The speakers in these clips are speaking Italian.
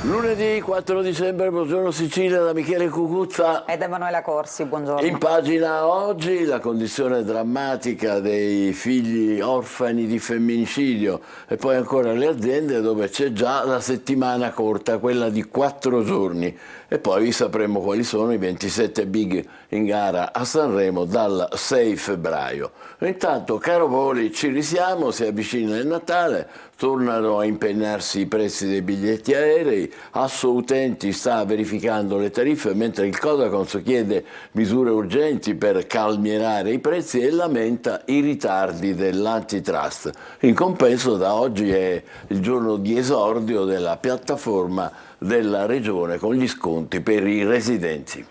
Lunedì 4 dicembre, buongiorno Sicilia, da Michele Cucuzza. Ed Emanuela Corsi, buongiorno. In pagina oggi la condizione drammatica dei figli orfani di femminicidio e poi ancora le aziende dove c'è già la settimana corta, quella di 4 giorni. E poi sapremo quali sono i 27 big in gara a Sanremo dal 6 febbraio. Intanto, caro voli, ci risiamo, si avvicina il Natale, tornano a impegnarsi i prezzi dei biglietti aerei, Assoutenti sta verificando le tariffe mentre il Codacons chiede misure urgenti per calmierare i prezzi e lamenta i ritardi dell'antitrust. In compenso da oggi è il giorno di esordio della piattaforma della regione con gli sconti per i residenti.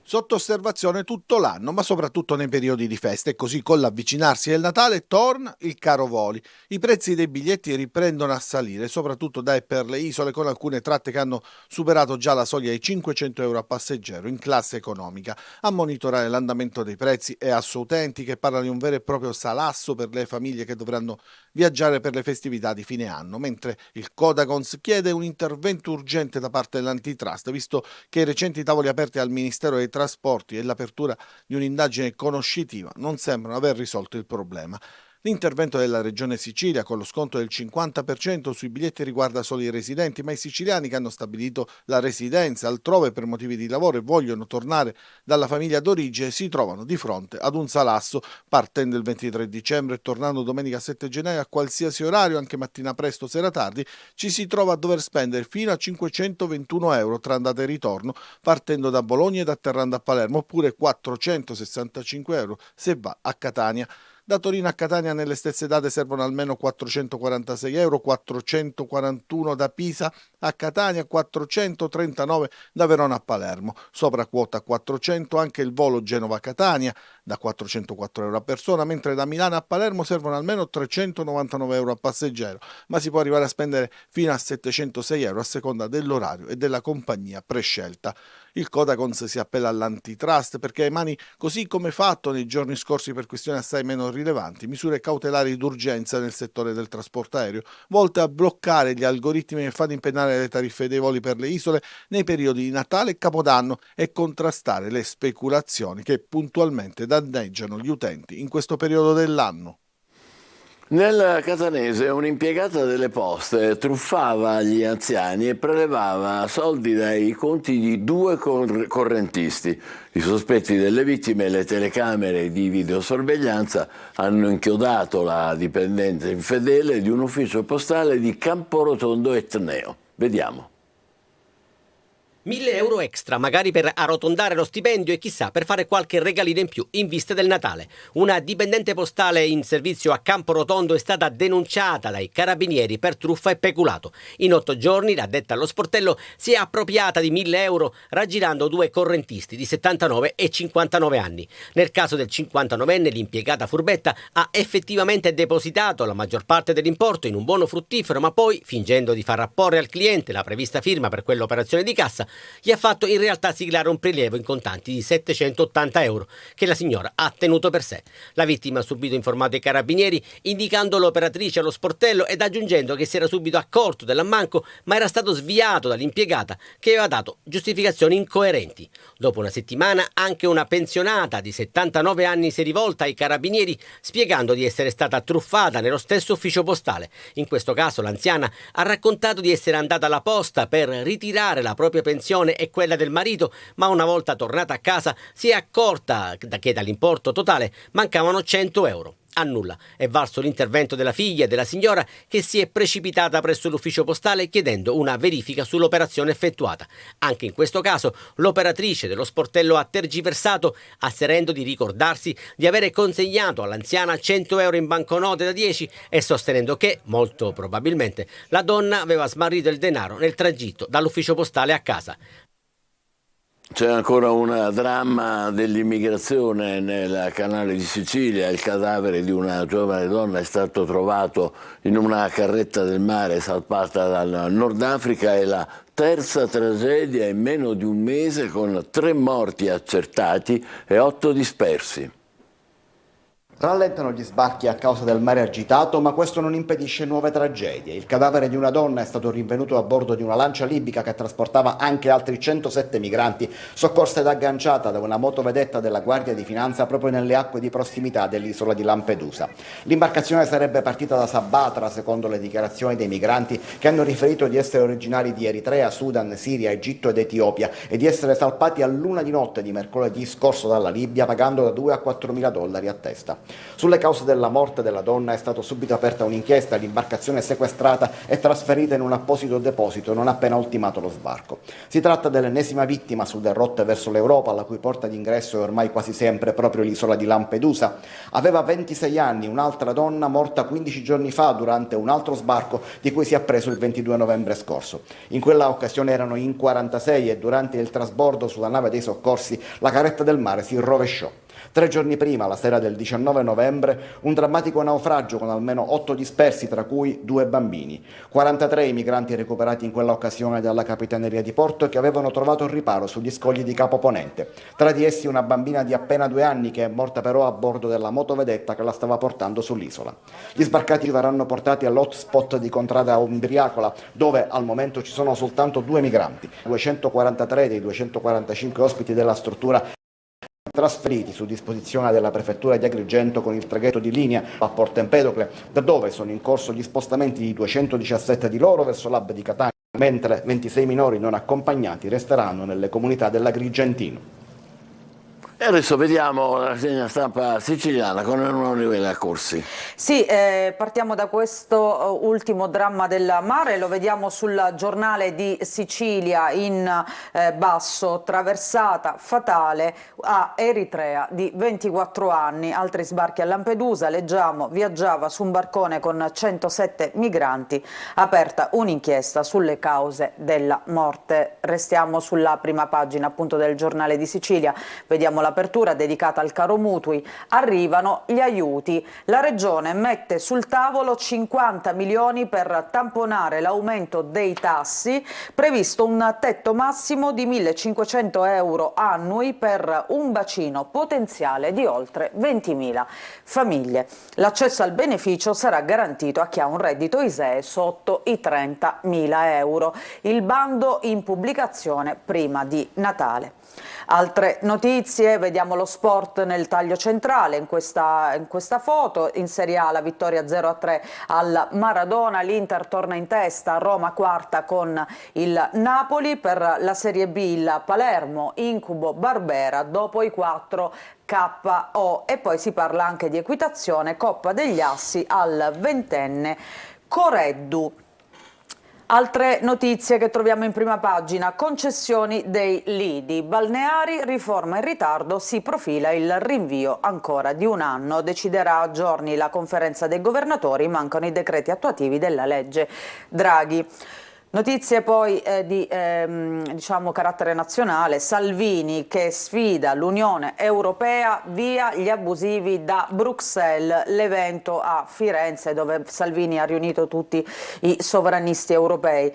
Sotto osservazione tutto l'anno, ma soprattutto nei periodi di feste, e così con l'avvicinarsi del Natale torna il caro voli. I prezzi dei biglietti riprendono a salire, soprattutto da e per le isole, con alcune tratte che hanno superato già la soglia dei 500 euro a passeggero in classe economica. A monitorare l'andamento dei prezzi è Assoutenti, che parla di un vero e proprio salasso per le famiglie che dovranno viaggiare per le festività di fine anno, mentre il Codacons chiede un intervento urgente da parte dell'antitrust, visto che i recenti tavoli aperti al Ministero dei Trasporti e l'apertura di un'indagine conoscitiva non sembrano aver risolto il problema. L'intervento della Regione Sicilia con lo sconto del 50% sui biglietti riguarda solo i residenti, ma i siciliani che hanno stabilito la residenza altrove per motivi di lavoro e vogliono tornare dalla famiglia d'origine si trovano di fronte ad un salasso, partendo il 23 dicembre e tornando domenica 7 gennaio a qualsiasi orario, anche mattina presto o sera tardi, ci si trova a dover spendere fino a 521 euro tra andata e ritorno, partendo da Bologna ed atterrando a Palermo, oppure 465 euro se va a Catania. Da Torino a Catania nelle stesse date servono almeno 446 euro, 441 da Pisa a Catania, 439 da Verona a Palermo. Sopra quota 400 anche il volo Genova-Catania da 404 euro a persona, mentre da Milano a Palermo servono almeno 399 euro a passeggero, ma si può arrivare a spendere fino a 706 euro a seconda dell'orario e della compagnia prescelta. Il Codacons si appella all'antitrust perché emani, così come fatto nei giorni scorsi per questioni assai meno rilevanti, misure cautelari d'urgenza nel settore del trasporto aereo, volte a bloccare gli algoritmi che fanno impennare le tariffe dei voli per le isole nei periodi di Natale e Capodanno e contrastare le speculazioni che puntualmente danneggiano gli utenti in questo periodo dell'anno. Nel catanese un'impiegata delle poste truffava gli anziani e prelevava soldi dai conti di 2 correntisti. I sospetti delle vittime e le telecamere di videosorveglianza hanno inchiodato la dipendente infedele di un ufficio postale di Camporotondo Etneo. Vediamo. 1.000 euro extra, magari per arrotondare lo stipendio e chissà per fare qualche regalino in più in vista del Natale. Una dipendente postale in servizio a Camporotondo è stata denunciata dai carabinieri per truffa e peculato. In 8 giorni l'addetta allo sportello si è appropriata di 1.000 euro raggirando 2 correntisti di 79 e 59 anni. Nel caso del 59enne l'impiegata furbetta ha effettivamente depositato la maggior parte dell'importo in un buono fruttifero, ma poi, fingendo di far apporre al cliente la prevista firma per quell'operazione di cassa, gli ha fatto in realtà siglare un prelievo in contanti di 780 euro che la signora ha tenuto per sé. La vittima ha subito informato i carabinieri indicando l'operatrice allo sportello ed aggiungendo che si era subito accorto dell'ammanco ma era stato sviato dall'impiegata che aveva dato giustificazioni incoerenti. Dopo una settimana anche una pensionata di 79 anni si è rivolta ai carabinieri spiegando di essere stata truffata nello stesso ufficio postale. In questo caso l'anziana ha raccontato di essere andata alla posta per ritirare la propria pensione e quella del marito, ma una volta tornata a casa si è accorta che dall'importo totale mancavano 100 euro. A nulla è valso l'intervento della figlia della signora che si è precipitata presso l'ufficio postale chiedendo una verifica sull'operazione effettuata. Anche in questo caso l'operatrice dello sportello ha tergiversato asserendo di ricordarsi di avere consegnato all'anziana 100 euro in banconote da 10 e sostenendo che, molto probabilmente, la donna aveva smarrito il denaro nel tragitto dall'ufficio postale a casa. C'è ancora un dramma dell'immigrazione nel canale di Sicilia. Il cadavere di una giovane donna è stato trovato in una carretta del mare salpata dal Nord Africa. È la terza tragedia in meno di un mese, con 3 morti accertati e 8 dispersi. Rallentano gli sbarchi a causa del mare agitato, ma questo non impedisce nuove tragedie. Il cadavere di una donna è stato rinvenuto a bordo di una lancia libica che trasportava anche altri 107 migranti, soccorsa ed agganciata da una motovedetta della Guardia di Finanza proprio nelle acque di prossimità dell'isola di Lampedusa. L'imbarcazione sarebbe partita da Sabatra, secondo le dichiarazioni dei migranti, che hanno riferito di essere originari di Eritrea, Sudan, Siria, Egitto ed Etiopia e di essere salpati all'1 di notte di mercoledì scorso dalla Libia, pagando da 2 a 4 mila dollari a testa. Sulle cause della morte della donna è stata subito aperta un'inchiesta, l'imbarcazione sequestrata e trasferita in un apposito deposito non appena ultimato lo sbarco. Si tratta dell'ennesima vittima sulle rotte verso l'Europa, la cui porta d'ingresso è ormai quasi sempre proprio l'isola di Lampedusa. Aveva 26 anni, un'altra donna morta 15 giorni fa durante un altro sbarco di cui si è appreso il 22 novembre scorso. In quella occasione erano in 46 e durante il trasbordo sulla nave dei soccorsi la caretta del mare si rovesciò. 3 giorni prima, la sera del 19 novembre, un drammatico naufragio con almeno 8 dispersi, tra cui 2 bambini. 43 i migranti recuperati in quella occasione dalla Capitaneria di Porto che avevano trovato riparo sugli scogli di Capo Ponente. Tra di essi una bambina di appena 2 anni che è morta però a bordo della motovedetta che la stava portando sull'isola. Gli sbarcati verranno portati all'hotspot di Contrada Umbriacola, dove al momento ci sono soltanto 2 migranti. 243 dei 245 ospiti della struttura trasferiti su disposizione della prefettura di Agrigento con il traghetto di linea a Porto Empedocle, da dove sono in corso gli spostamenti di 217 di loro verso l'hub di Catania, mentre 26 minori non accompagnati resteranno nelle comunità dell'Agrigentino. E adesso vediamo la rassegna stampa siciliana con Emanuela Corsi. Sì, partiamo da questo ultimo dramma del mare, lo vediamo sul giornale di Sicilia in basso, traversata fatale a Eritrea di 24 anni, altri sbarchi a Lampedusa, leggiamo viaggiava su un barcone con 107 migranti, aperta un'inchiesta sulle cause della morte. Restiamo sulla prima pagina appunto del giornale di Sicilia, vediamo l'apertura dedicata al caro mutui, arrivano gli aiuti, la regione mette sul tavolo 50 milioni per tamponare l'aumento dei tassi, previsto un tetto massimo di 1.500 euro annui per un bacino potenziale di oltre 20.000 famiglie. L'accesso al beneficio sarà garantito a chi ha un reddito ISEE sotto i 30.000 euro. Il bando in pubblicazione prima di Natale. Altre notizie, vediamo lo sport nel taglio centrale, in questa foto, in Serie A la vittoria 0-3 al Maradona, l'Inter torna in testa, Roma quarta con il Napoli, per la Serie B il Palermo, incubo Barbera dopo i 4 KO e poi si parla anche di equitazione, Coppa degli Assi al 20enne Coreddu. Altre notizie che troviamo in prima pagina, concessioni dei lidi, balneari, riforma in ritardo, si profila il rinvio ancora di un anno, deciderà a giorni la conferenza dei governatori, mancano i decreti attuativi della legge Draghi. Notizie poi di diciamo carattere nazionale, Salvini che sfida l'Unione Europea, via gli abusivi da Bruxelles, l'evento a Firenze dove Salvini ha riunito tutti i sovranisti europei.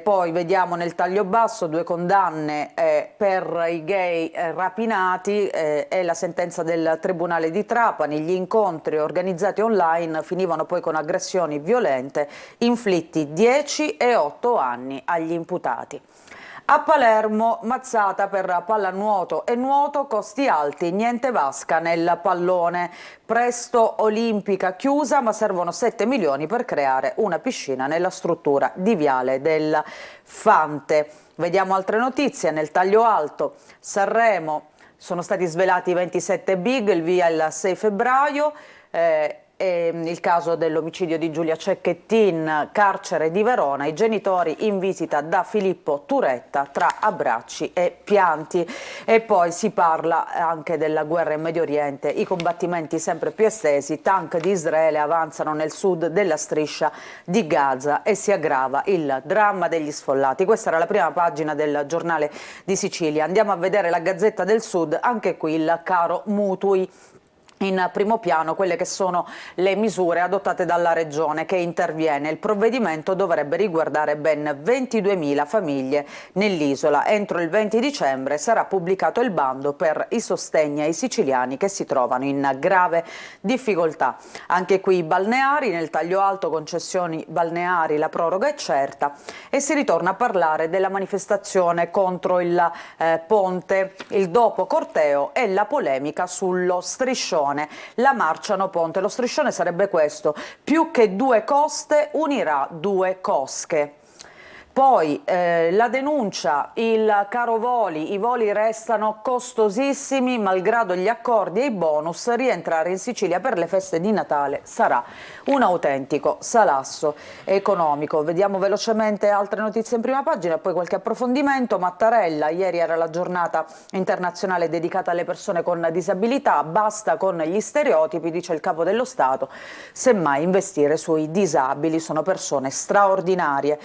Poi vediamo nel taglio basso 2 condanne per i gay rapinati e la sentenza del Tribunale di Trapani, gli incontri organizzati online finivano poi con aggressioni violente, inflitti 10 e 8 anni agli imputati. A Palermo, mazzata per pallanuoto e nuoto, costi alti, niente vasca nel pallone. Presto olimpica chiusa, ma servono 7 milioni per creare una piscina nella struttura di Viale del Fante. Vediamo altre notizie nel taglio alto. Sanremo, sono stati svelati i 27 big, il via il 6 febbraio. Il caso dell'omicidio di Giulia Cecchettin, carcere di Verona, i genitori in visita da Filippo Turetta tra abbracci e pianti. E poi si parla anche della guerra in Medio Oriente, i combattimenti sempre più estesi, tank di Israele avanzano nel sud della striscia di Gaza e si aggrava il dramma degli sfollati. Questa era la prima pagina del giornale di Sicilia. Andiamo a vedere la Gazzetta del Sud, anche qui il caro mutui. in primo piano quelle che sono le misure adottate dalla Regione che interviene. Il provvedimento dovrebbe riguardare ben 22.000 famiglie nell'isola. Entro il 20 dicembre sarà pubblicato il bando per i sostegni ai siciliani che si trovano in grave difficoltà. Anche qui i balneari, nel taglio alto concessioni balneari la proroga è certa e si ritorna a parlare della manifestazione contro il ponte, il dopo corteo e la polemica sullo striscione. La marcia no ponte, lo striscione sarebbe questo: più che due coste unirà due cosche. Poi la denuncia, il caro voli, i voli restano costosissimi malgrado gli accordi e i bonus, rientrare in Sicilia per le feste di Natale sarà un autentico salasso economico. Vediamo velocemente altre notizie in prima pagina e poi qualche approfondimento. Mattarella, ieri era la giornata internazionale dedicata alle persone con disabilità, basta con gli stereotipi, dice il capo dello Stato, semmai investire sui disabili, sono persone straordinarie.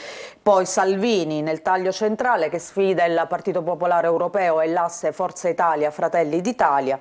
Poi Salvini nel taglio centrale che sfida il Partito Popolare Europeo e l'asse Forza Italia Fratelli d'Italia.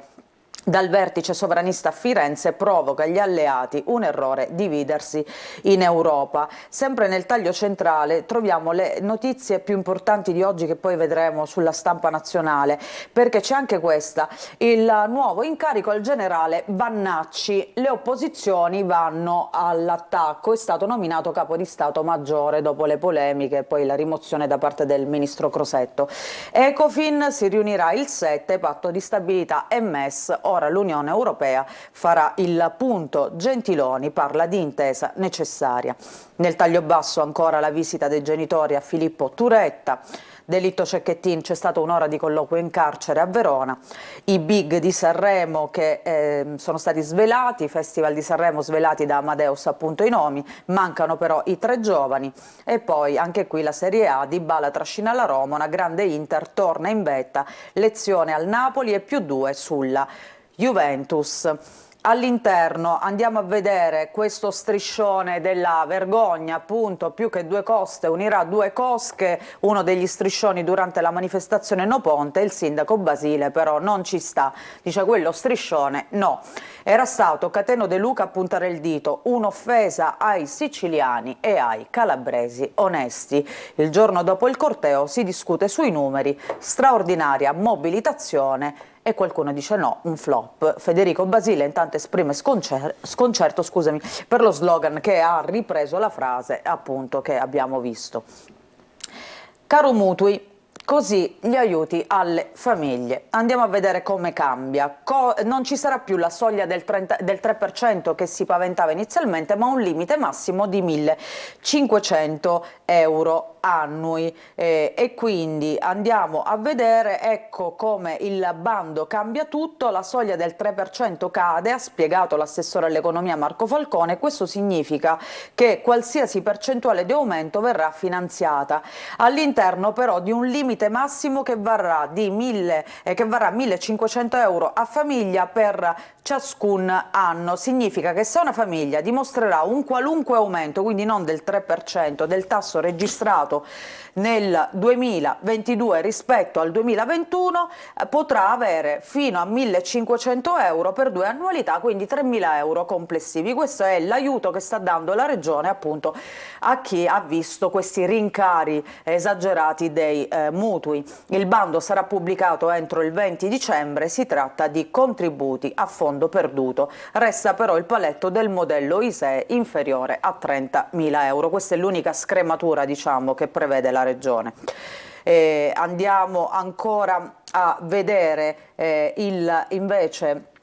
Dal vertice sovranista a Firenze provoca gli alleati un errore dividersi in Europa. Sempre nel taglio centrale troviamo le notizie più importanti di oggi che poi vedremo sulla stampa nazionale, perché c'è anche questa: il nuovo incarico al generale Vannacci, le opposizioni vanno all'attacco, è stato nominato capo di Stato Maggiore dopo le polemiche e poi la rimozione da parte del ministro Crosetto. Ecofin si riunirà il 7, patto di stabilità e MES. Ora l'Unione Europea farà il punto. Gentiloni parla di intesa necessaria. Nel taglio basso ancora la visita dei genitori a Filippo Turetta. Delitto Cecchettin, c'è stata un'ora di colloquio in carcere a Verona. I big di Sanremo che sono stati svelati, i festival di Sanremo svelati da Amadeus appunto i nomi, mancano però i 3 giovani. E poi anche qui la Serie A, Dybala trascina la Roma, una grande Inter torna in vetta, lezione al Napoli e +2 sulla Juventus. All'interno andiamo a vedere questo striscione della vergogna, appunto, più che due coste unirà due cosche, uno degli striscioni durante la manifestazione No Ponte. Il sindaco Basile però non ci sta, dice quello striscione no. Era stato Cateno De Luca a puntare il dito, un'offesa ai siciliani e ai calabresi onesti. Il giorno dopo il corteo si discute sui numeri, straordinaria mobilitazione e qualcuno dice no, un flop. Federico Basile intanto esprime sconcerto per lo slogan che ha ripreso la frase appunto che abbiamo visto. Caro mutui, così gli aiuti alle famiglie. Andiamo a vedere come cambia. Non ci sarà più la soglia del 3% che si paventava inizialmente, ma un limite massimo di 1.500 euro annui e quindi andiamo a vedere, ecco come il bando cambia tutto. La soglia del 3% cade, ha spiegato l'assessore all'economia Marco Falcone. Questo significa che qualsiasi percentuale di aumento verrà finanziata all'interno però di un limite massimo che varrà 1.500 euro a famiglia per ciascun anno. Significa che se una famiglia dimostrerà un qualunque aumento, quindi non del 3%, del tasso registrato nel 2022 rispetto al 2021, potrà avere fino a 1.500 euro per 2 annualità, quindi 3.000 euro complessivi. Questo è l'aiuto che sta dando la Regione appunto a chi ha visto questi rincari esagerati dei mutui. Il bando sarà pubblicato entro il 20 dicembre, si tratta di contributi a fondo perduto. Resta però il paletto del modello ISEE inferiore a 30.000 euro. Questa è l'unica scrematura, diciamo, che prevede la Regione. Andiamo ancora a vedere invece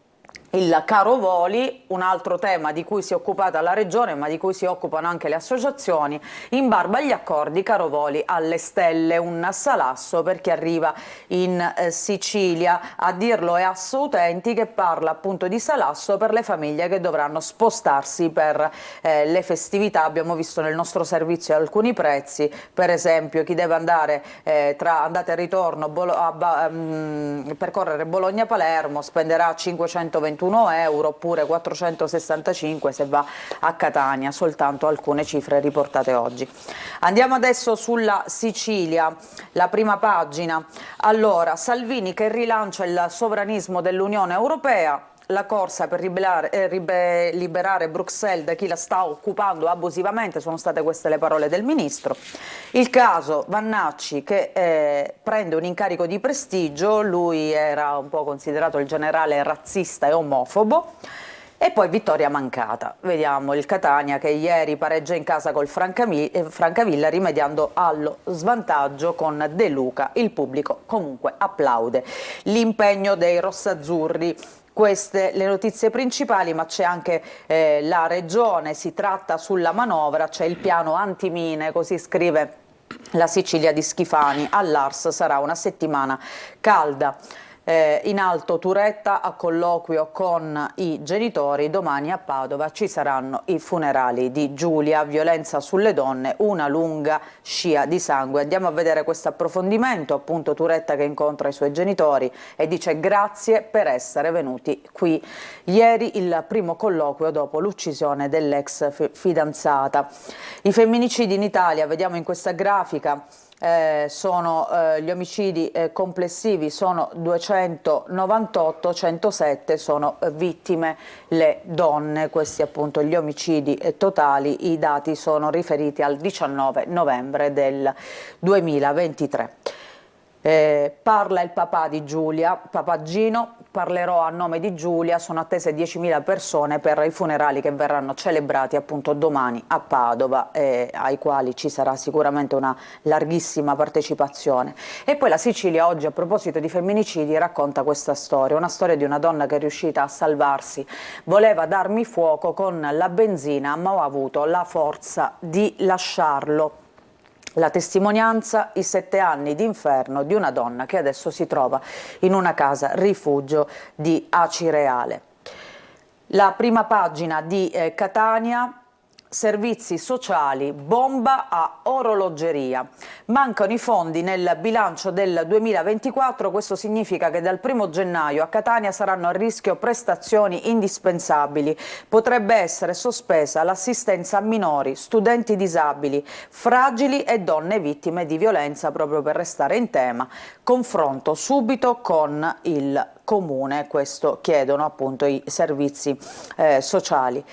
il caro voli, un altro tema di cui si è occupata la Regione ma di cui si occupano anche le associazioni. In barba agli accordi, caro voli alle stelle, un salasso per chi arriva in Sicilia. A dirlo è Asso Utenti, che parla appunto di salasso per le famiglie che dovranno spostarsi per le festività. Abbiamo visto nel nostro servizio alcuni prezzi, per esempio chi deve andare tra andata e ritorno percorrere Bologna-Palermo spenderà 521 euro oppure 465 se va a Catania, soltanto alcune cifre riportate oggi. Andiamo adesso sulla Sicilia, la prima pagina. Allora, Salvini che rilancia il sovranismo dell'Unione Europea. la corsa per liberare Bruxelles da chi la sta occupando abusivamente, sono state queste le parole del ministro. Il caso Vannacci che prende un incarico di prestigio, lui era un po' considerato il generale razzista e omofobo. E poi vittoria mancata, vediamo il Catania che ieri pareggia in casa col Francavilla rimediando allo svantaggio con De Luca, il pubblico comunque applaude l'impegno dei rossazzurri. Queste le notizie principali, ma c'è anche la regione, si tratta sulla manovra, c'è il piano antimine, così scrive la Sicilia di Schifani, all'Ars sarà una settimana calda. In alto Turetta a colloquio con i genitori, domani a Padova ci saranno i funerali di Giulia, violenza sulle donne, una lunga scia di sangue. Andiamo a vedere questo approfondimento, appunto Turetta che incontra i suoi genitori e dice grazie per essere venuti qui. Ieri il primo colloquio dopo l'uccisione dell'ex fidanzata. I femminicidi in Italia, vediamo in questa grafica, gli omicidi complessivi sono 298, 107 sono vittime le donne, questi appunto gli omicidi totali, i dati sono riferiti al 19 novembre del 2023. Parla il papà di Giulia, papà Gino, parlerò a nome di Giulia, sono attese 10.000 persone per i funerali che verranno celebrati appunto domani a Padova, ai quali ci sarà sicuramente una larghissima partecipazione. E poi la Sicilia oggi, a proposito di femminicidi, racconta questa storia, una storia di una donna che è riuscita a salvarsi, voleva darmi fuoco con la benzina ma ho avuto la forza di lasciarlo. La testimonianza, i 7 anni d'inferno di una donna che adesso si trova in una casa rifugio di Acireale. La prima pagina di Catania, servizi sociali, bomba a orologeria. Mancano i fondi nel bilancio del 2024, questo significa che dal 1° gennaio a Catania saranno a rischio prestazioni indispensabili. Potrebbe essere sospesa l'assistenza a minori, studenti disabili, fragili e donne vittime di violenza, proprio per restare in tema. Confronto subito con il comune, questo chiedono appunto i servizi sociali.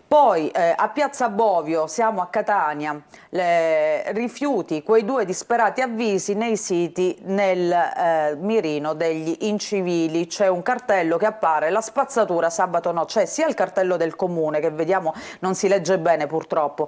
Poi a Piazza Bovio, siamo a Catania, rifiuti, quei 2 disperati avvisi nei siti nel mirino degli incivili. C'è un cartello che appare, la spazzatura sabato no, c'è sia il cartello del comune che vediamo non si legge bene purtroppo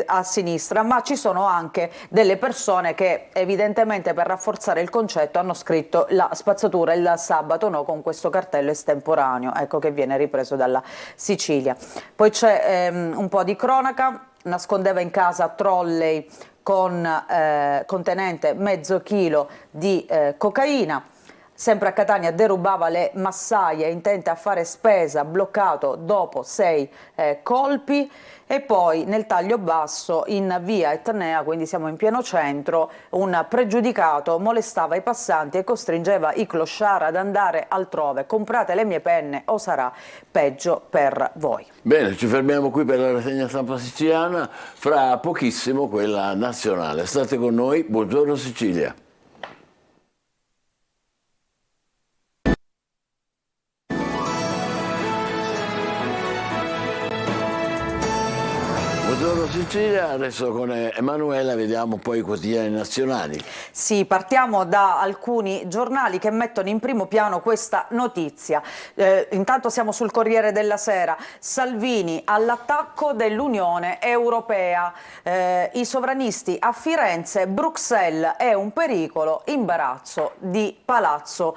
a sinistra, ma ci sono anche delle persone che evidentemente per rafforzare il concetto hanno scritto la spazzatura il sabato no con questo cartello estemporaneo, ecco che viene ripreso dalla Sicilia. Poi c'è un po' di cronaca, nascondeva in casa trolley contenente mezzo chilo di cocaina. Sempre a Catania derubava le massaie intente a fare spesa, bloccato dopo 6 colpi. E poi nel taglio basso in via Etnea, quindi siamo in pieno centro, un pregiudicato molestava i passanti e costringeva i clochard ad andare altrove. Comprate le mie penne o sarà peggio per voi. Bene, ci fermiamo qui per la rassegna stampa siciliana, fra pochissimo quella nazionale. State con noi, buongiorno Sicilia. Buongiorno Sicilia, adesso con Emanuela vediamo poi i quotidiani nazionali. Sì, partiamo da alcuni giornali che mettono in primo piano questa notizia. Intanto siamo sul Corriere della Sera. Salvini all'attacco dell'Unione Europea. I sovranisti a Firenze, Bruxelles è un pericolo, imbarazzo di Palazzo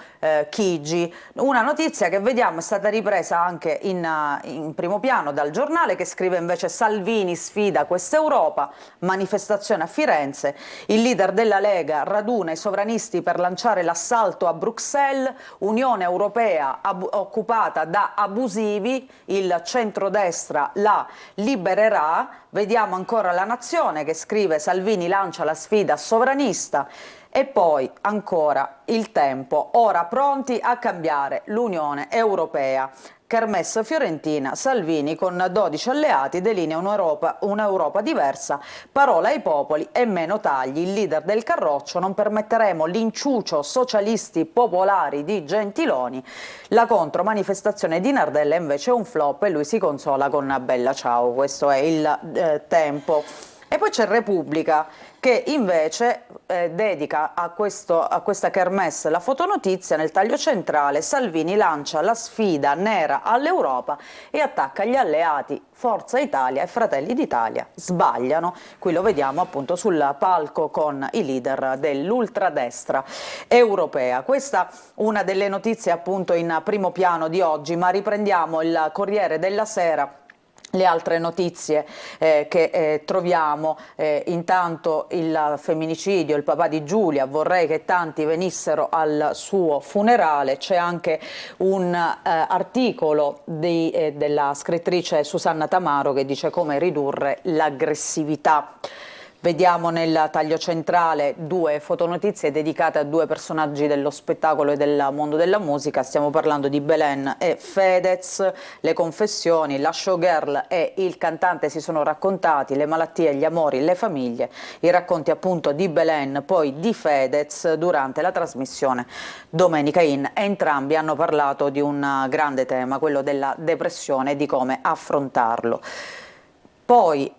Chigi. Una notizia che vediamo è stata ripresa anche in primo piano dal giornale che scrive invece Salvini sfida questa Europa, manifestazione a Firenze, il leader della Lega raduna i sovranisti per lanciare l'assalto a Bruxelles, Unione Europea occupata da abusivi, il centrodestra la libererà. Vediamo ancora La Nazione che scrive Salvini lancia la sfida sovranista. E poi ancora Il Tempo, ora pronti a cambiare l'Unione Europea. Kermesse fiorentina, Salvini con 12 alleati delinea un'Europa diversa, parola ai popoli e meno tagli. Il leader del Carroccio: non permetteremo l'inciucio socialisti popolari di Gentiloni. La contromanifestazione di Nardella invece è un flop e lui si consola con bella ciao. Questo è il Tempo. E poi c'è Repubblica, che invece dedica a questa kermesse la fotonotizia. Nel taglio centrale: Salvini lancia la sfida nera all'Europa e attacca gli alleati Forza Italia e Fratelli d'Italia. Sbagliano. Qui lo vediamo appunto sul palco con i leader dell'ultradestra europea. Questa una delle notizie appunto in primo piano di oggi, ma riprendiamo il Corriere della Sera. Le altre notizie che troviamo, intanto il femminicidio, il papà di Giulia: vorrei che tanti venissero al suo funerale. C'è anche un articolo della scrittrice Susanna Tamaro che dice come ridurre l'aggressività. Vediamo nel taglio centrale due fotonotizie dedicate a due personaggi dello spettacolo e del mondo della musica. Stiamo parlando di Belen e Fedez. Le confessioni: la showgirl e il cantante si sono raccontati le malattie, gli amori, le famiglie. I racconti appunto di Belen, poi di Fedez, durante la trasmissione Domenica In. Entrambi hanno parlato di un grande tema, quello della depressione e di come affrontarlo. Poi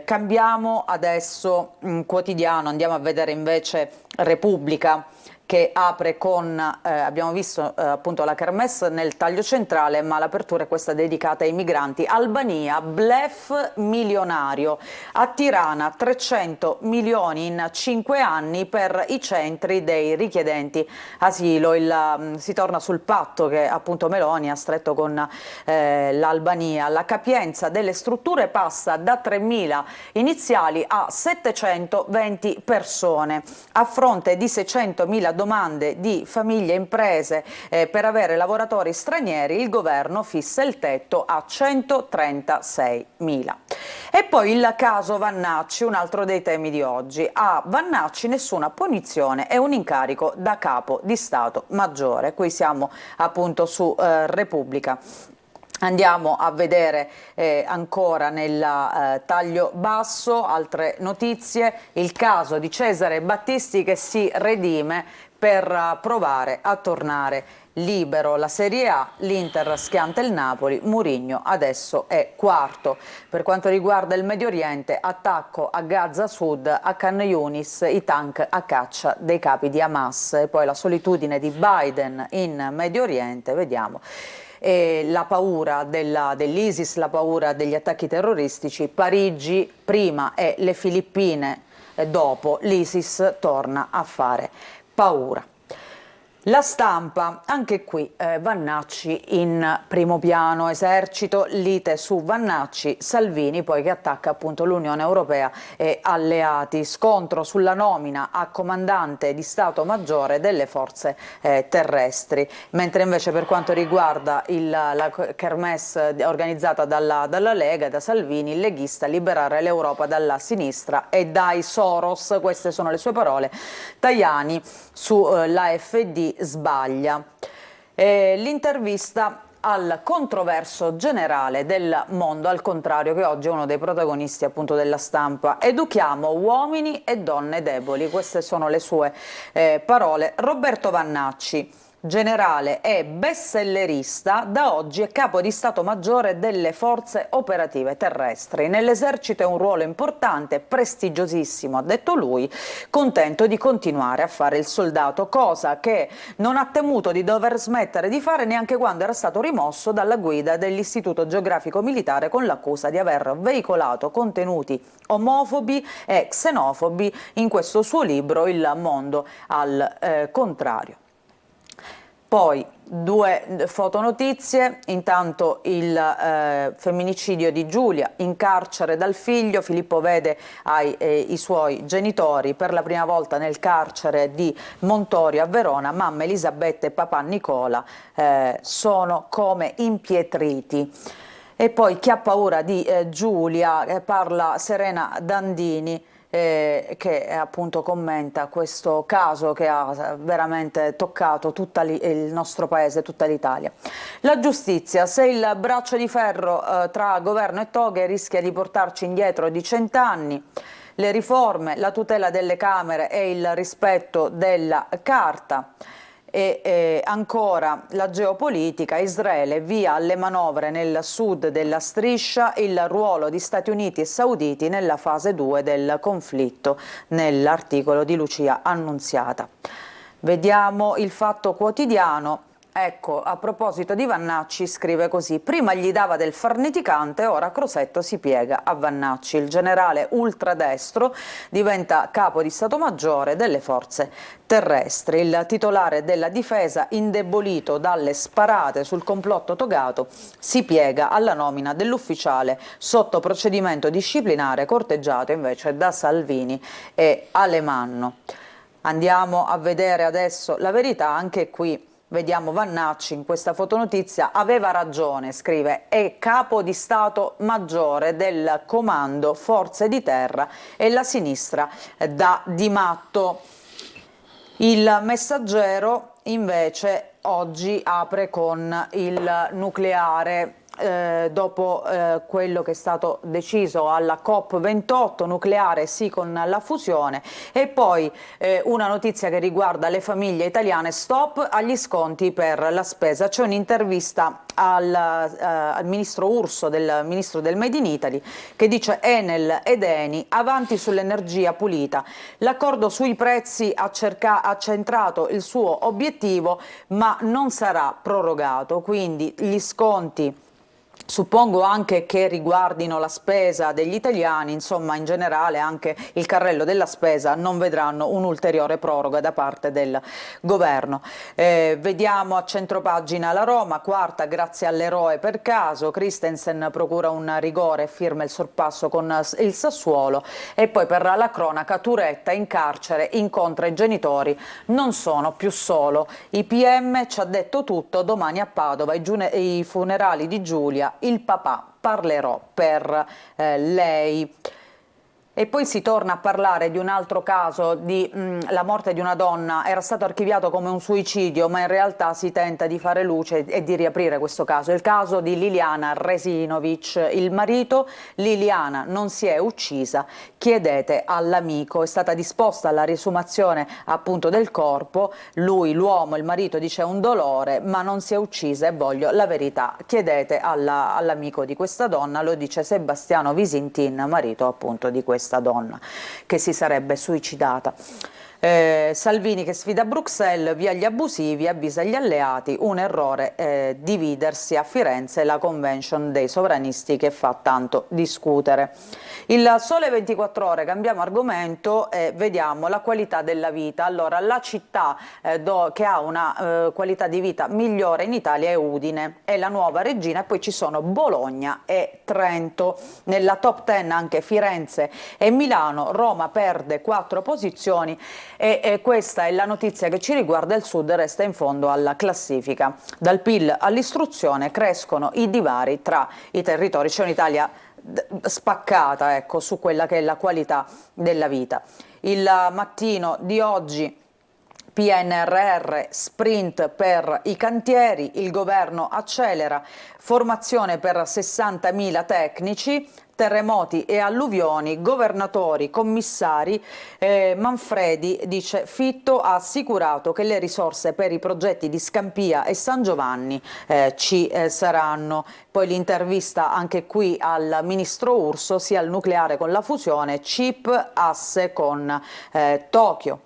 cambiamo adesso quotidiano, andiamo a vedere invece Repubblica, che apre con, abbiamo visto appunto la kermesse nel taglio centrale, ma l'apertura è questa dedicata ai migranti. Albania, bluff milionario. A Tirana 300 milioni in 5 anni per i centri dei richiedenti asilo. Si torna sul patto che appunto Meloni ha stretto con l'Albania. La capienza delle strutture passa da 3.000 iniziali a 720 persone, a fronte di 600.000 domande di famiglie e imprese per avere lavoratori stranieri. Il governo fissa il tetto a 136.000. E poi il caso Vannacci, un altro dei temi di oggi. A Vannacci nessuna punizione e un incarico da capo di Stato Maggiore. Qui siamo appunto su Repubblica. Andiamo a vedere ancora nel taglio basso altre notizie. Il caso di Cesare Battisti che si redime per provare a tornare libero. La Serie A, l'Inter schianta il Napoli, Mourinho adesso è quarto. Per quanto riguarda il Medio Oriente, attacco a Gaza Sud, a Khan Yunis, i tank a caccia dei capi di Hamas. E poi la solitudine di Biden in Medio Oriente, vediamo. E la paura dell'ISIS, la paura degli attacchi terroristici. Parigi prima e le Filippine dopo. L'ISIS torna a fare paura. La Stampa, anche qui Vannacci in primo piano. Esercito, lite su Vannacci, Salvini poi che attacca appunto l'Unione Europea e alleati. Scontro sulla nomina a comandante di Stato Maggiore delle forze terrestri. Mentre invece per quanto riguarda la kermesse organizzata dalla Lega, da Salvini, il leghista: liberare l'Europa dalla sinistra e dai Soros. Queste sono le sue parole. Tajani sull'AfD sbaglia. L'intervista al controverso generale del Mondo, al contrario, che oggi è uno dei protagonisti appunto della Stampa. Educhiamo uomini e donne deboli. Queste sono le sue parole. Roberto Vannacci, generale e bestsellerista, da oggi è capo di Stato Maggiore delle forze operative terrestri. Nell'esercito è un ruolo importante, prestigiosissimo, ha detto lui, contento di continuare a fare il soldato, cosa che non ha temuto di dover smettere di fare neanche quando era stato rimosso dalla guida dell'Istituto Geografico Militare con l'accusa di aver veicolato contenuti omofobi e xenofobi in questo suo libro Il mondo al contrario. Poi due fotonotizie. Intanto il femminicidio di Giulia, in carcere dal figlio. Filippo vede i suoi genitori per la prima volta nel carcere di Montorio a Verona. Mamma Elisabetta e papà Nicola sono come impietriti. E poi chi ha paura di Giulia, parla Serena Dandini, che appunto commenta questo caso che ha veramente toccato tutto il nostro paese, tutta l'Italia. La giustizia, se il braccio di ferro tra governo e toghe rischia di portarci indietro di 100 anni, le riforme, la tutela delle Camere e il rispetto della Carta. E ancora la geopolitica, Israele via alle manovre nel sud della striscia, il ruolo di Stati Uniti e Sauditi nella fase 2 del conflitto, nell'articolo di Lucia Annunziata. Vediamo il Fatto Quotidiano. Ecco, a proposito di Vannacci, scrive così: prima gli dava del farneticante, ora Crosetto si piega a Vannacci. Il generale ultradestro diventa capo di Stato Maggiore delle forze terrestri. Il titolare della difesa, indebolito dalle sparate sul complotto togato, si piega alla nomina dell'ufficiale sotto procedimento disciplinare, corteggiato invece da Salvini e Alemanno. Andiamo a vedere adesso la verità, anche qui. Vediamo Vannacci in questa fotonotizia, aveva ragione, scrive, è capo di Stato Maggiore del Comando Forze di Terra e la sinistra da Di Matto. Il Messaggero invece oggi apre con il nucleare. Dopo quello che è stato deciso alla COP28, nucleare sì con la fusione, e poi una notizia che riguarda le famiglie italiane, stop agli sconti per la spesa. C'è un'intervista al ministro Urso, del ministro del Made in Italy, che dice: Enel ed Eni avanti sull'energia pulita, l'accordo sui prezzi ha centrato il suo obiettivo ma non sarà prorogato, quindi gli sconti suppongo anche che riguardino la spesa degli italiani, insomma in generale anche il carrello della spesa, non vedranno un'ulteriore proroga da parte del governo. Vediamo a centropagina la Roma, quarta grazie all'eroe per caso, Christensen procura un rigore e firma il sorpasso con il Sassuolo, e poi per la cronaca Turetta in carcere incontra i genitori, non sono più solo, i PM ci ha detto tutto, domani a Padova i funerali di Giulia, il papà parlerò per lei. E poi si torna a parlare di un altro caso, di la morte di una donna. Era stato archiviato come un suicidio, ma in realtà si tenta di fare luce e di riaprire questo caso. Il caso di Liliana Resinovic, il marito, Liliana non si è uccisa, chiedete all'amico. È stata disposta la riesumazione appunto del corpo, lui, l'uomo, il marito dice un dolore, ma non si è uccisa e voglio la verità. Chiedete all'amico di questa donna, lo dice Sebastiano Visintin, marito appunto di questa donna che si sarebbe suicidata. Salvini che sfida Bruxelles, via gli abusivi, avvisa gli alleati, un errore dividersi a Firenze, la convention dei sovranisti che fa tanto discutere. Il Sole 24 Ore, cambiamo argomento e vediamo la qualità della vita. Allora, la città che ha una qualità di vita migliore in Italia è Udine, è la nuova regina, e poi ci sono Bologna e Trento. Nella top 10 anche Firenze e Milano, Roma perde 4 posizioni. E questa è la notizia che ci riguarda. Il Sud resta in fondo alla classifica. Dal PIL all'istruzione crescono i divari tra i territori. C'è un'Italia spaccata, ecco, su quella che è la qualità della vita. Il Mattino di oggi: PNRR, sprint per i cantieri, il governo accelera, formazione per 60.000 tecnici, terremoti e alluvioni, governatori, commissari. Manfredi dice: Fitto ha assicurato che le risorse per i progetti di Scampia e San Giovanni ci saranno. Poi l'intervista anche qui al ministro Urso, sia il nucleare con la fusione, chip asse con Tokyo.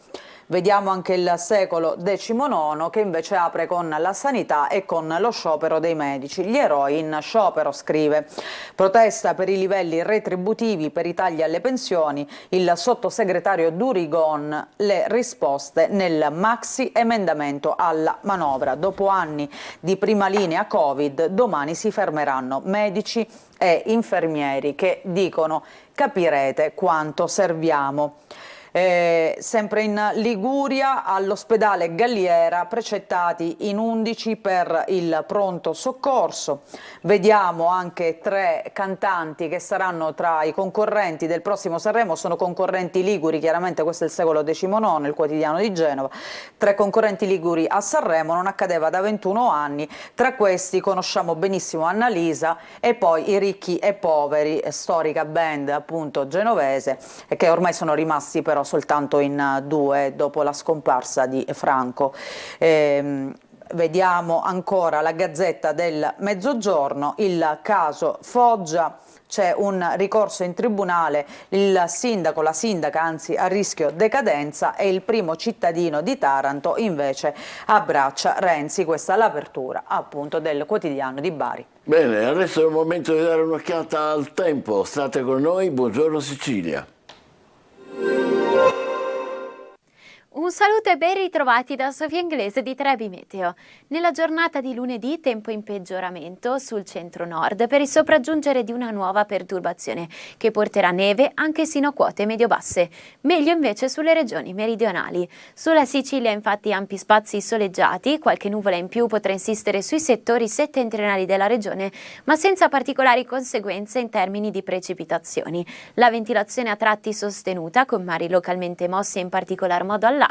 Vediamo anche il Secolo XIX, che invece apre con la sanità e con lo sciopero dei medici. Gli eroi in sciopero, scrive. Protesta per i livelli retributivi, per i tagli alle pensioni. Il sottosegretario Durigon, le risposte nel maxi emendamento alla manovra. Dopo anni di prima linea Covid, domani si fermeranno medici e infermieri che dicono: capirete quanto serviamo. Sempre in Liguria, all'ospedale Galliera, precettati in 11 per il pronto soccorso. Vediamo anche 3 cantanti che saranno tra i concorrenti del prossimo Sanremo, sono concorrenti liguri, chiaramente questo è il Secolo XIX, il quotidiano di Genova. 3 concorrenti liguri a Sanremo, non accadeva da 21 anni, tra questi conosciamo benissimo Annalisa e poi i Ricchi e Poveri, storica band appunto genovese, che ormai sono rimasti però soltanto in 2 dopo la scomparsa di Franco. Vediamo ancora la Gazzetta del Mezzogiorno, il caso Foggia. C'è un ricorso in tribunale, il sindaco, la sindaca anzi a rischio decadenza, e il primo cittadino di Taranto invece abbraccia Renzi. Questa è l'apertura appunto del quotidiano di Bari. Bene, adesso è il momento di dare un'occhiata al tempo. State con noi, buongiorno Sicilia. Un saluto e ben ritrovati da Sofia Inglese di Trebi Meteo. Nella giornata di lunedì tempo in peggioramento sul centro-nord per il sopraggiungere di una nuova perturbazione che porterà neve anche sino a quote medio-basse, meglio invece sulle regioni meridionali. Sulla Sicilia infatti ampi spazi soleggiati, qualche nuvola in più potrà insistere sui settori settentrionali della regione, ma senza particolari conseguenze in termini di precipitazioni. La ventilazione a tratti sostenuta, con mari localmente mossi in particolar modo al largo,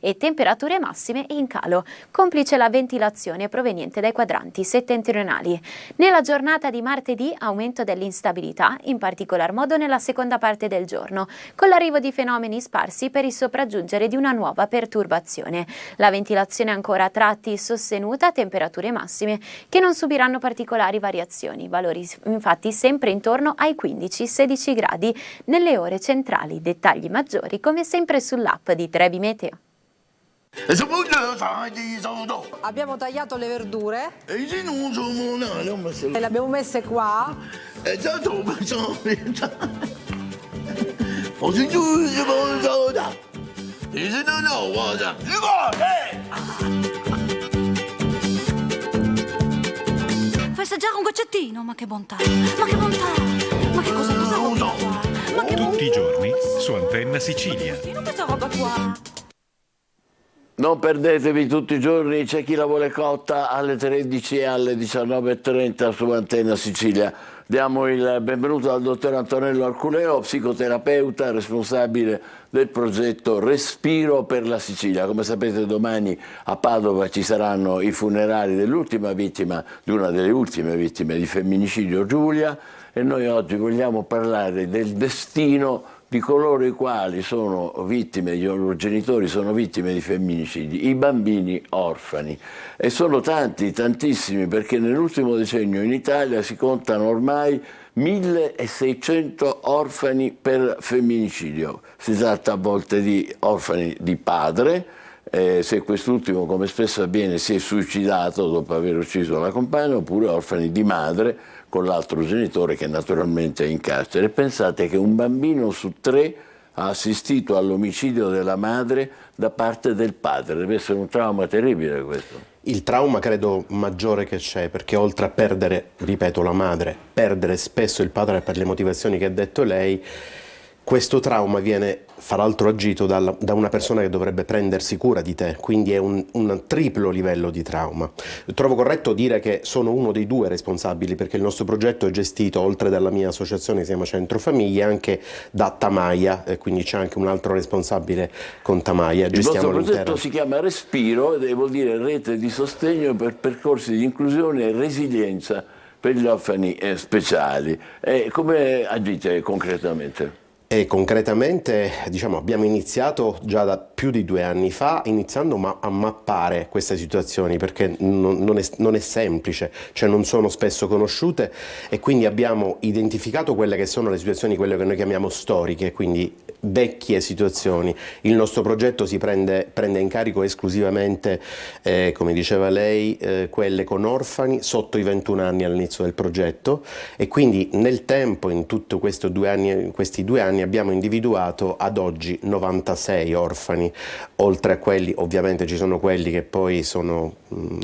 e temperature massime in calo, complice la ventilazione proveniente dai quadranti settentrionali. Nella giornata di martedì aumento dell'instabilità, in particolar modo nella seconda parte del giorno, con l'arrivo di fenomeni sparsi per il sopraggiungere di una nuova perturbazione. La ventilazione ancora a tratti sostenuta, temperature massime che non subiranno particolari variazioni, valori infatti sempre intorno ai 15-16 gradi nelle ore centrali. Dettagli maggiori come sempre sull'app di Trebi Meteo. Abbiamo tagliato le verdure e le abbiamo messe qua. Festeggiare un goccettino, ma che bontà, ma che bontà, ma che cosa vuol dire qua? Ma che Tutti i giorni su Antenna Sicilia. questa roba qua. Non perdetevi tutti i giorni, c'è chi la vuole cotta alle 13 e alle 19.30 su Antenna Sicilia. Diamo il benvenuto al dottor Antonello Arculeo, psicoterapeuta, responsabile del progetto Respiro per la Sicilia. Come sapete domani a Padova ci saranno i funerali dell'ultima vittima, di una delle ultime vittime di femminicidio, Giulia, e noi oggi vogliamo parlare del destino di coloro i quali sono vittime, i loro genitori sono vittime di femminicidi, i bambini orfani. E sono tanti, tantissimi, perché nell'ultimo decennio in Italia si contano ormai 1600 orfani per femminicidio. Si tratta a volte di orfani di padre, se quest'ultimo, come spesso avviene, si è suicidato dopo aver ucciso la compagna, oppure orfani di madre con l'altro genitore che naturalmente è in carcere. Pensate che un bambino su 3 ha assistito all'omicidio della madre da parte del padre. Deve essere un trauma terribile questo. Il trauma credo maggiore che c'è, perché oltre a perdere, ripeto, la madre, perdere spesso il padre per le motivazioni che ha detto lei, questo trauma viene fra l'altro agito da una persona che dovrebbe prendersi cura di te, quindi è un triplo livello di trauma. Trovo corretto dire che sono uno dei 2 responsabili, perché il nostro progetto è gestito, oltre dalla mia associazione, si chiama Centro Famiglie, anche da Tamaia, quindi c'è anche un altro responsabile con Tamaia. Il vostro progetto si chiama Respiro ed vuol dire rete di sostegno per percorsi di inclusione e resilienza per gli orfani speciali. Come agite concretamente? E concretamente abbiamo iniziato già da più di 2 anni fa, iniziando a mappare queste situazioni, perché non è semplice, cioè non sono spesso conosciute, e quindi abbiamo identificato quelle che sono le situazioni, quelle che noi chiamiamo storiche, quindi vecchie situazioni. Il nostro progetto si prende in carico esclusivamente, come diceva lei, quelle con orfani sotto i 21 anni all'inizio del progetto, e quindi nel tempo, in tutti questi 2 anni, abbiamo individuato ad oggi 96 orfani, oltre a quelli, ovviamente ci sono quelli che poi sono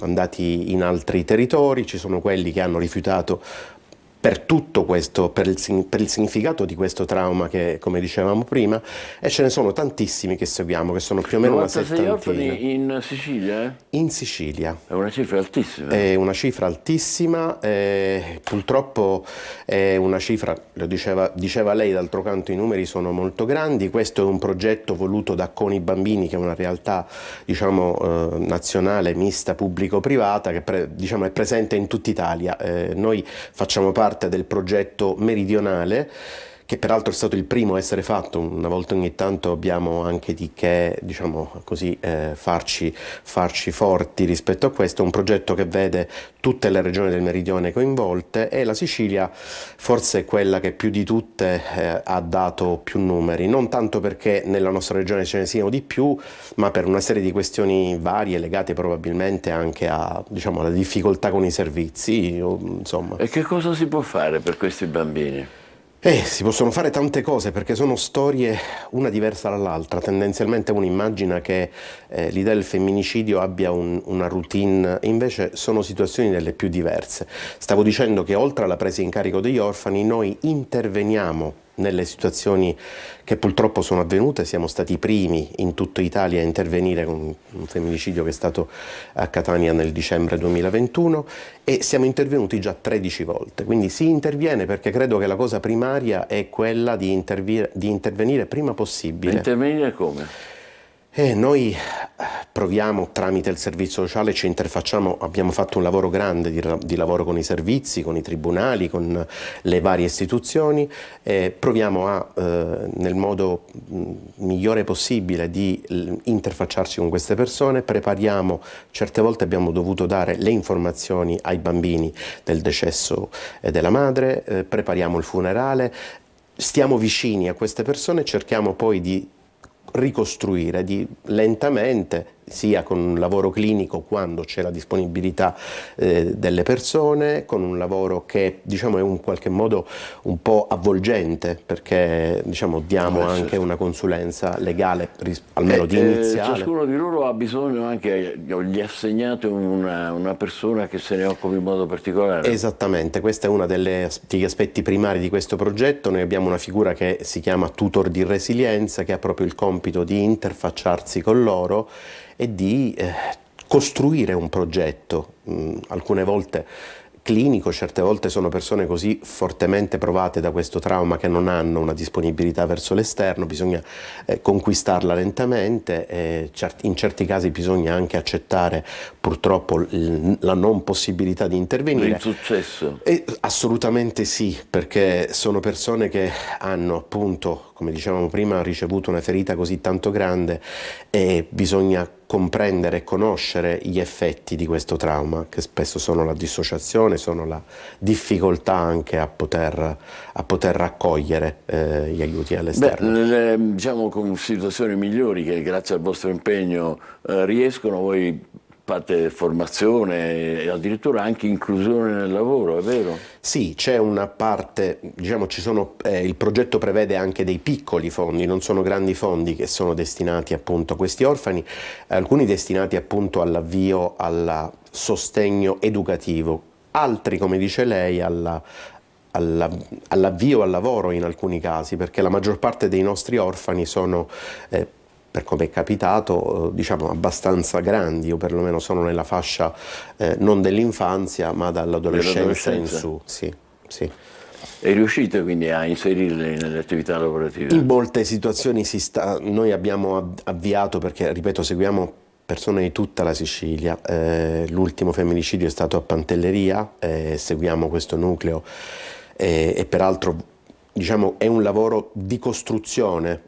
andati in altri territori, ci sono quelli che hanno rifiutato per tutto questo, per il significato di questo trauma che, come dicevamo prima, e ce ne sono tantissimi che seguiamo, che sono più o meno una 96 settantina. orfani in Sicilia? In Sicilia. È una cifra altissima. È una cifra altissima, purtroppo è una cifra, lo diceva lei, d'altro canto i numeri sono molto grandi. Questo è un progetto voluto da Con i Bambini, che è una realtà nazionale mista pubblico-privata che è presente in tutta Italia. Noi facciamo parte del progetto meridionale, che peraltro è stato il primo a essere fatto. Una volta ogni tanto abbiamo anche di che farci forti rispetto a questo. È un progetto che vede tutte le regioni del meridione coinvolte, e la Sicilia forse è quella che più di tutte ha dato più numeri, non tanto perché nella nostra regione ce ne siano di più, ma per una serie di questioni varie legate probabilmente anche alla difficoltà con i servizi, insomma. E che cosa si può fare per questi bambini? Si possono fare tante cose, perché sono storie una diversa dall'altra. Tendenzialmente uno immagina che l'idea del femminicidio abbia una routine, invece sono situazioni delle più diverse. Stavo dicendo che oltre alla presa in carico degli orfani, noi interveniamo nelle situazioni che purtroppo sono avvenute. Siamo stati i primi in tutta Italia a intervenire con un femminicidio che è stato a Catania nel dicembre 2021, e siamo intervenuti già 13 volte. Quindi si interviene perché credo che la cosa primaria è quella di intervenire prima possibile. Intervenire come? Noi proviamo tramite il servizio sociale, ci interfacciamo, abbiamo fatto un lavoro grande di lavoro con i servizi, con i tribunali, con le varie istituzioni, proviamo nel modo migliore possibile di interfacciarci con queste persone, prepariamo, certe volte abbiamo dovuto dare le informazioni ai bambini del decesso della madre, prepariamo il funerale, stiamo vicini a queste persone, cerchiamo poi di ricostruire lentamente, sia con un lavoro clinico quando c'è la disponibilità delle persone, con un lavoro che è in qualche modo un po' avvolgente, perché diamo anche una consulenza legale almeno di iniziale. Ciascuno di loro ha bisogno anche, gli assegnate una persona che se ne occupi in modo particolare. Esattamente, questo è uno degli aspetti primari di questo progetto. Noi abbiamo una figura che si chiama tutor di resilienza, che ha proprio il compito di interfacciarsi con loro e di costruire un progetto, alcune volte clinico, certe volte sono persone così fortemente provate da questo trauma che non hanno una disponibilità verso l'esterno, bisogna conquistarla lentamente, in certi casi bisogna anche accettare purtroppo la non possibilità di intervenire. L'insuccesso? Assolutamente sì, perché sono persone che hanno appunto, come dicevamo prima, ricevuto una ferita così tanto grande, e bisogna comprendere e conoscere gli effetti di questo trauma, che spesso sono la dissociazione, sono la difficoltà anche a poter raccogliere gli aiuti all'esterno. Con situazioni migliori che grazie al vostro impegno riescono, voi fate formazione e addirittura anche inclusione nel lavoro, è vero? Sì, c'è una parte, il progetto prevede anche dei piccoli fondi, non sono grandi fondi, che sono destinati appunto a questi orfani, alcuni destinati appunto all'avvio, al sostegno educativo, altri, come dice lei, all'avvio al lavoro in alcuni casi, perché la maggior parte dei nostri orfani sono per come è capitato, abbastanza grandi, o perlomeno sono nella fascia non dell'infanzia, ma dall'adolescenza in su. Sì. E riuscite quindi a inserirle nelle attività lavorative? In molte situazioni noi abbiamo avviato, perché ripeto, seguiamo persone di tutta la Sicilia, l'ultimo femminicidio è stato a Pantelleria, seguiamo questo nucleo e peraltro è un lavoro di costruzione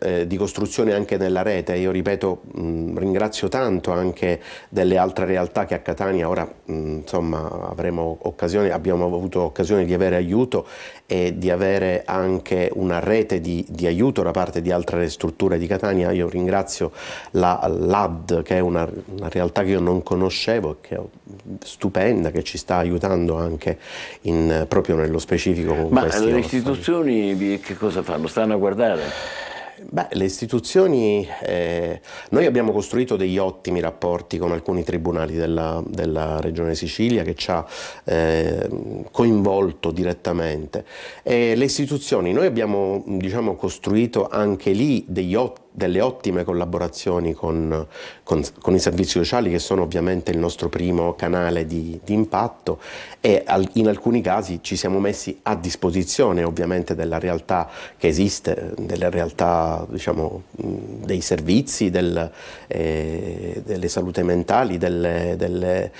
anche nella rete. Io ripeto, ringrazio tanto anche delle altre realtà che a Catania ora abbiamo avuto occasione di avere aiuto e di avere anche una rete di aiuto da parte di altre strutture di Catania. Io ringrazio l'AD, che è una realtà che io non conoscevo, che è stupenda, che ci sta aiutando anche proprio nello specifico con questi le istituzioni che cosa fanno? Stanno a guardare? Le istituzioni, noi abbiamo costruito degli ottimi rapporti con alcuni tribunali della Regione Sicilia che ci ha coinvolto direttamente. E le istituzioni, noi abbiamo costruito anche lì delle ottime collaborazioni con i servizi sociali, che sono ovviamente il nostro primo canale di impatto, e in alcuni casi ci siamo messi a disposizione ovviamente della realtà che esiste, delle realtà dei servizi, delle salute mentali, delle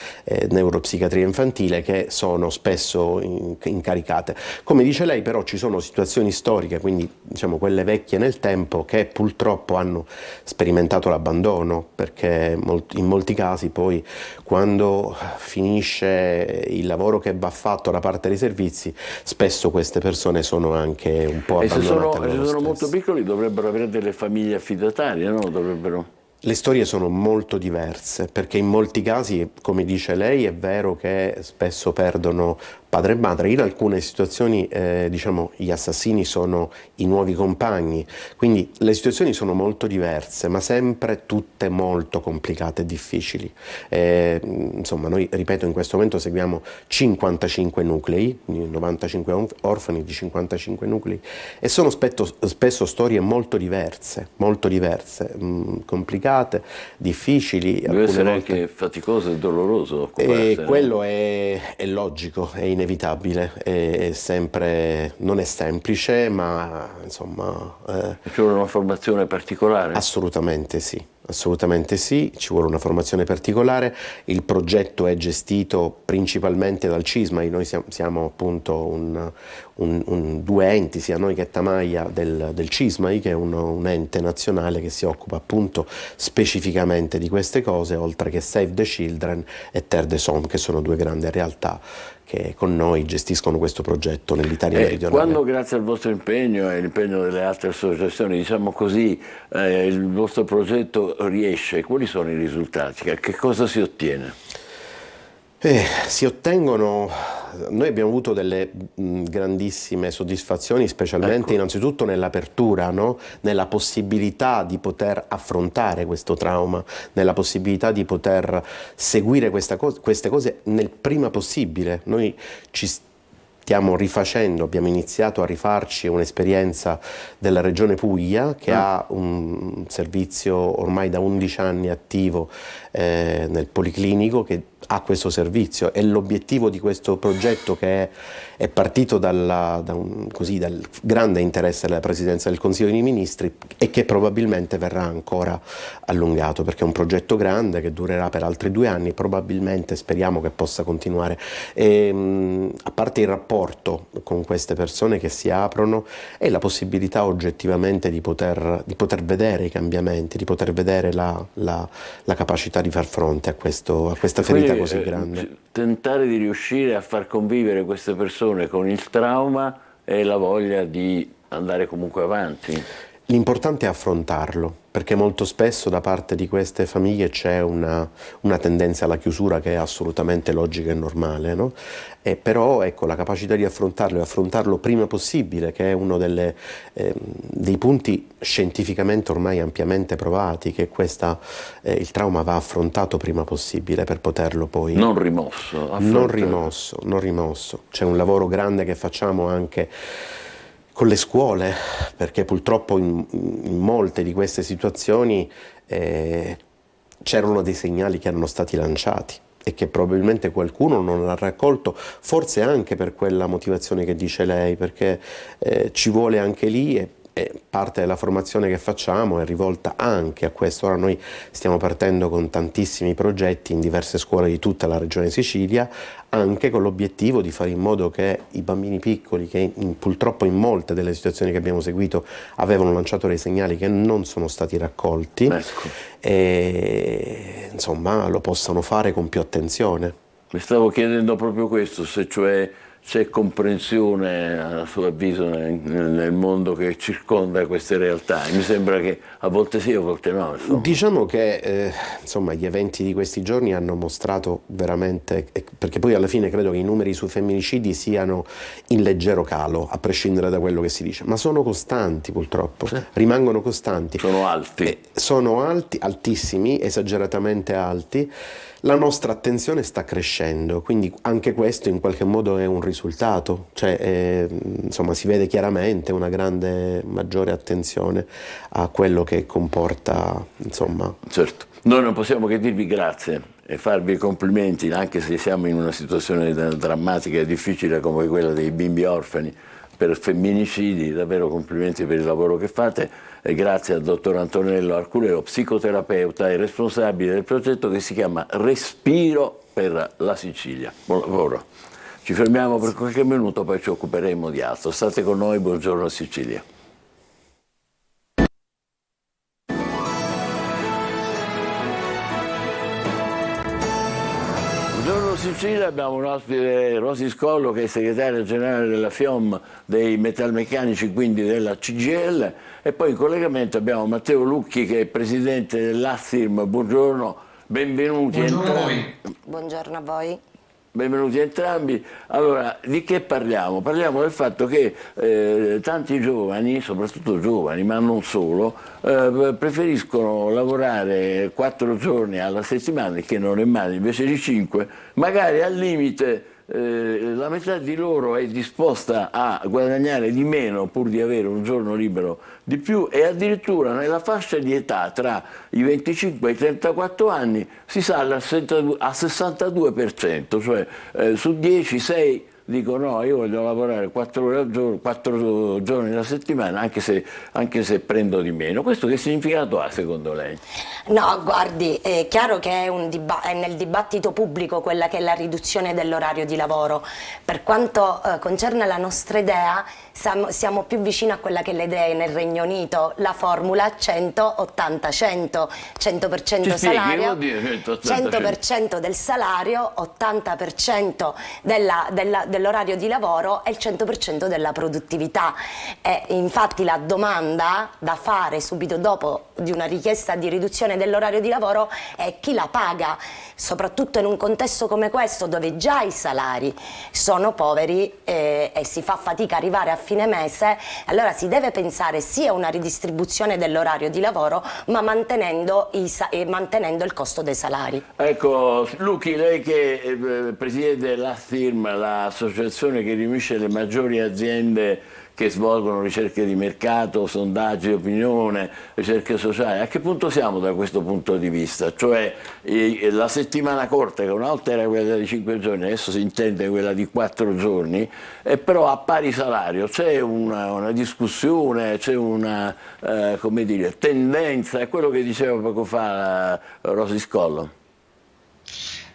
neuropsichiatria infantile, che sono spesso incaricate. Come dice lei, però ci sono situazioni storiche, quindi quelle vecchie nel tempo, che purtroppo hanno sperimentato l'abbandono, perché in molti casi poi, quando finisce il lavoro che va fatto da parte dei servizi, spesso queste persone sono anche un po' abbandonate. E se sono molto piccoli dovrebbero avere delle famiglie affidatarie, no? Le storie sono molto diverse, perché in molti casi, come dice lei, è vero che spesso perdono padre e madre. In alcune situazioni gli assassini sono i nuovi compagni, quindi le situazioni sono molto diverse, ma sempre tutte molto complicate e difficili. Noi, ripeto, in questo momento seguiamo 55 nuclei, 95 orfani di 55 nuclei, e sono spesso storie molto diverse, complicate, difficili. Deve essere anche faticoso e doloroso occuparsene. Quello è logico, è inevitabile, è sempre, non è semplice, ma insomma... Ci vuole una formazione particolare? Assolutamente sì, ci vuole una formazione particolare. Il progetto è gestito principalmente dal CISMA, noi siamo appunto due enti, sia noi che Tamaglia, del CISMA, che è un ente nazionale che si occupa appunto specificamente di queste cose, oltre che Save the Children e Terre des Hommes, che sono due grandi realtà che con noi gestiscono questo progetto nell'Italia meridionale. Quando, grazie al vostro impegno e all'impegno delle altre associazioni, il vostro progetto riesce, quali sono i risultati? Che cosa si ottiene? Si ottengono, noi abbiamo avuto delle grandissime soddisfazioni, specialmente innanzitutto nell'apertura, no? Nella possibilità di poter affrontare questo trauma, nella possibilità di poter seguire queste cose nel prima possibile. Noi ci stiamo rifacendo, abbiamo iniziato a rifarci un'esperienza della Regione Puglia, che ha un servizio ormai da 11 anni attivo nel Policlinico, che ha questo servizio, e l'obiettivo di questo progetto, che è partito dal grande interesse della Presidenza del Consiglio dei Ministri, e che probabilmente verrà ancora allungato, perché è un progetto grande che durerà per altri 2 anni, probabilmente speriamo che possa continuare. A parte il rapporto con queste persone che si aprono, e la possibilità oggettivamente di poter vedere i cambiamenti, di poter vedere la capacità di far fronte a questa ferita così grande. Tentare di riuscire a far convivere queste persone con il trauma e la voglia di andare comunque avanti. L'importante è affrontarlo, perché molto spesso da parte di queste famiglie c'è una tendenza alla chiusura, che è assolutamente logica e normale, no? Però ecco, la capacità di affrontarlo, e affrontarlo prima possibile, che è uno dei punti scientificamente ormai ampiamente provati, che il trauma va affrontato prima possibile per poterlo poi... Non rimosso. Non rimosso. C'è un lavoro grande che facciamo anche con le scuole, perché purtroppo in molte di queste situazioni c'erano dei segnali che erano stati lanciati e che probabilmente qualcuno non ha raccolto, forse anche per quella motivazione che dice lei, perché ci vuole anche lì, e parte della formazione che facciamo è rivolta anche a questo. Ora noi stiamo partendo con tantissimi progetti in diverse scuole di tutta la Regione Sicilia, anche con l'obiettivo di fare in modo che i bambini piccoli, che purtroppo in molte delle situazioni che abbiamo seguito avevano lanciato dei segnali che non sono stati raccolti, e insomma lo possano fare con più attenzione. Mi stavo chiedendo proprio questo, se cioè c'è comprensione, a suo avviso, nel mondo che circonda queste realtà? Mi sembra che a volte sì, a volte no. Insomma. Diciamo che insomma, gli eventi di questi giorni hanno mostrato veramente, perché poi alla fine credo che i numeri sui femminicidi siano in leggero calo, a prescindere da quello che si dice, ma sono costanti purtroppo, rimangono costanti. Sono alti. Sono alti, altissimi, esageratamente alti. La nostra attenzione sta crescendo, quindi anche questo in qualche modo è un risultato, cioè insomma si vede chiaramente una grande, maggiore attenzione a quello che comporta, insomma. Certo, noi non possiamo che dirvi grazie e farvi i complimenti, anche se siamo in una situazione drammatica e difficile come quella dei bimbi orfani per femminicidi. Davvero complimenti per il lavoro che fate e grazie al dottor Antonello Arculeo, psicoterapeuta e responsabile del progetto che si chiama Respiro per la Sicilia. Buon lavoro. Ci fermiamo per qualche minuto, poi ci occuperemo di altro. State con noi, buongiorno Sicilia. Buongiorno Sicilia, abbiamo un ospite, Rosy Scollo, che è segretaria generale della FIOM dei metalmeccanici, quindi della CGIL, e poi in collegamento abbiamo Matteo Lucchi, che è presidente dell'ASTIRM. Buongiorno, benvenuti Buongiorno entrambi. a voi. Buongiorno a voi. Benvenuti entrambi. Allora, di che parliamo? Parliamo del fatto che tanti giovani, soprattutto giovani, ma non solo, preferiscono lavorare 4 giorni alla settimana, che non è male, invece di 5, magari al limite. La metà di loro è disposta a guadagnare di meno pur di avere un giorno libero di più, e addirittura nella fascia di età tra i 25 e i 34 anni si sale al 62%, cioè su 10, 6 dicono no, io voglio lavorare 4 ore al giorno, 4 giorni alla settimana, anche se prendo di meno. Questo che significato ha secondo lei? No, guardi, è chiaro che è nel dibattito pubblico quella che è la riduzione dell'orario di lavoro. Per quanto concerne la nostra idea, siamo più vicini a quella che è l'idea nel Regno Unito, la formula 180-100, 100% salario, 100% del salario, 80% dell'orario di lavoro e il 100% della produttività. Infatti la domanda da fare subito dopo di una richiesta di riduzione dell'orario di lavoro è chi la paga, soprattutto in un contesto come questo dove già i salari sono poveri e si fa fatica a arrivare a fine mese. Allora si deve pensare sia a una ridistribuzione dell'orario di lavoro, ma mantenendo il costo dei salari. Ecco, Lucchi, lei che è presidente dell'ASTIRM, l'associazione che riunisce le maggiori aziende che svolgono ricerche di mercato, sondaggi di opinione, ricerche sociali, a che punto siamo da questo punto di vista? Cioè la settimana corta, che una volta era quella di 5 giorni, adesso si intende quella di 4 giorni, però a pari salario. C'è una discussione, c'è una come dire, tendenza, è quello che diceva poco fa Rosy Scollo.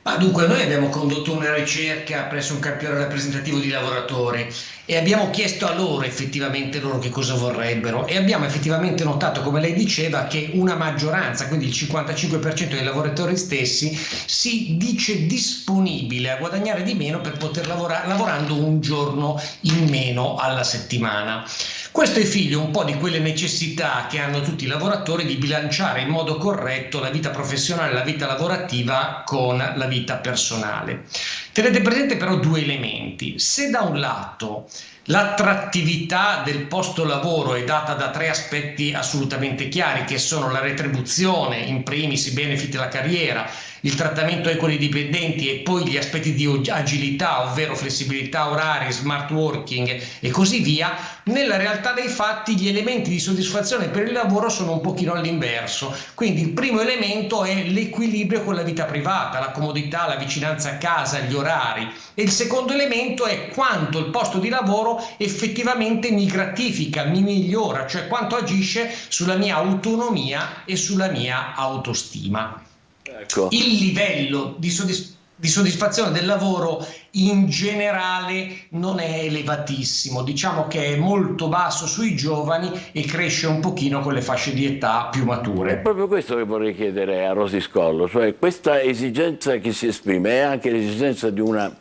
Ma dunque, noi abbiamo condotto una ricerca presso un campione rappresentativo di lavoratori e abbiamo chiesto a loro effettivamente che cosa vorrebbero, e abbiamo effettivamente notato, come lei diceva, che una maggioranza, quindi il 55% dei lavoratori stessi, si dice disponibile a guadagnare di meno per poter lavorando un giorno in meno alla settimana. Questo è figlio un po' di quelle necessità che hanno tutti i lavoratori di bilanciare in modo corretto la vita professionale, la vita lavorativa con la vita personale. Tenete presente però 2 elementi. Se da un lato l'attrattività del posto lavoro è data da 3 aspetti assolutamente chiari, che sono la retribuzione, in primis i benefit della carriera, il trattamento equo dei dipendenti e poi gli aspetti di agilità, ovvero flessibilità oraria, smart working e così via, nella realtà dei fatti gli elementi di soddisfazione per il lavoro sono un pochino all'inverso. Quindi il primo elemento è l'equilibrio con la vita privata, la comodità, la vicinanza a casa, gli orari, e il secondo elemento è quanto il posto di lavoro effettivamente mi gratifica, mi migliora, cioè quanto agisce sulla mia autonomia e sulla mia autostima. Ecco. Il livello di soddisfazione del lavoro in generale non è elevatissimo, diciamo che è molto basso sui giovani e cresce un pochino con le fasce di età più mature. È proprio questo che vorrei chiedere a Rosy Scollo, cioè questa esigenza che si esprime è anche l'esigenza di una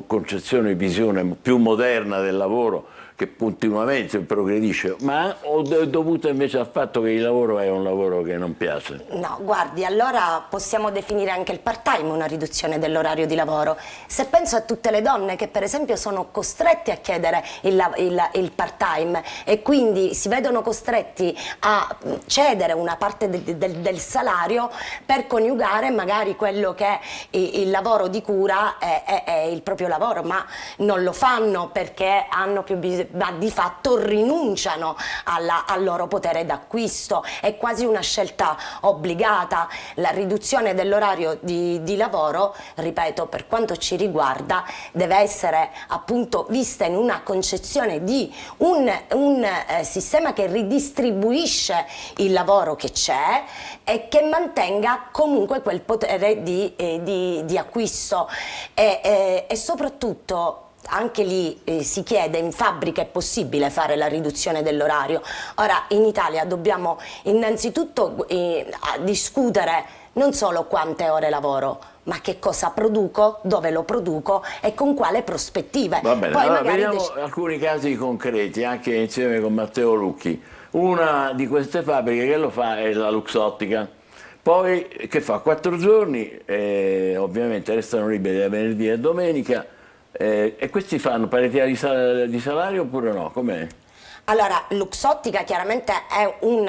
concezione, visione più moderna del lavoro che continuamente progredisce, ma è dovuto invece al fatto che il lavoro è un lavoro che non piace? No, guardi, allora possiamo definire anche il part-time una riduzione dell'orario di lavoro. Se penso a tutte le donne che per esempio sono costrette a chiedere il part-time e quindi si vedono costretti a cedere una parte del salario per coniugare magari quello che è il lavoro di cura e il proprio lavoro, ma non lo fanno perché hanno più bisogno, ma di fatto rinunciano al loro potere d'acquisto. È quasi una scelta obbligata. La riduzione dell'orario di lavoro, ripeto, per quanto ci riguarda, deve essere appunto vista in una concezione di un sistema che ridistribuisce il lavoro che c'è e che mantenga comunque quel potere di acquisto e soprattutto anche lì si chiede, in fabbrica è possibile fare la riduzione dell'orario. Ora in Italia dobbiamo innanzitutto discutere non solo quante ore lavoro, ma che cosa produco, dove lo produco e con quale prospettive. Va bene, poi allora vediamo alcuni casi concreti anche insieme con Matteo Lucchi. Una di queste fabbriche che lo fa è la Luxottica. Poi che fa 4 giorni, ovviamente restano liberi da venerdì e domenica. E questi fanno parità di salario oppure no? Com'è? Allora, Luxottica chiaramente è un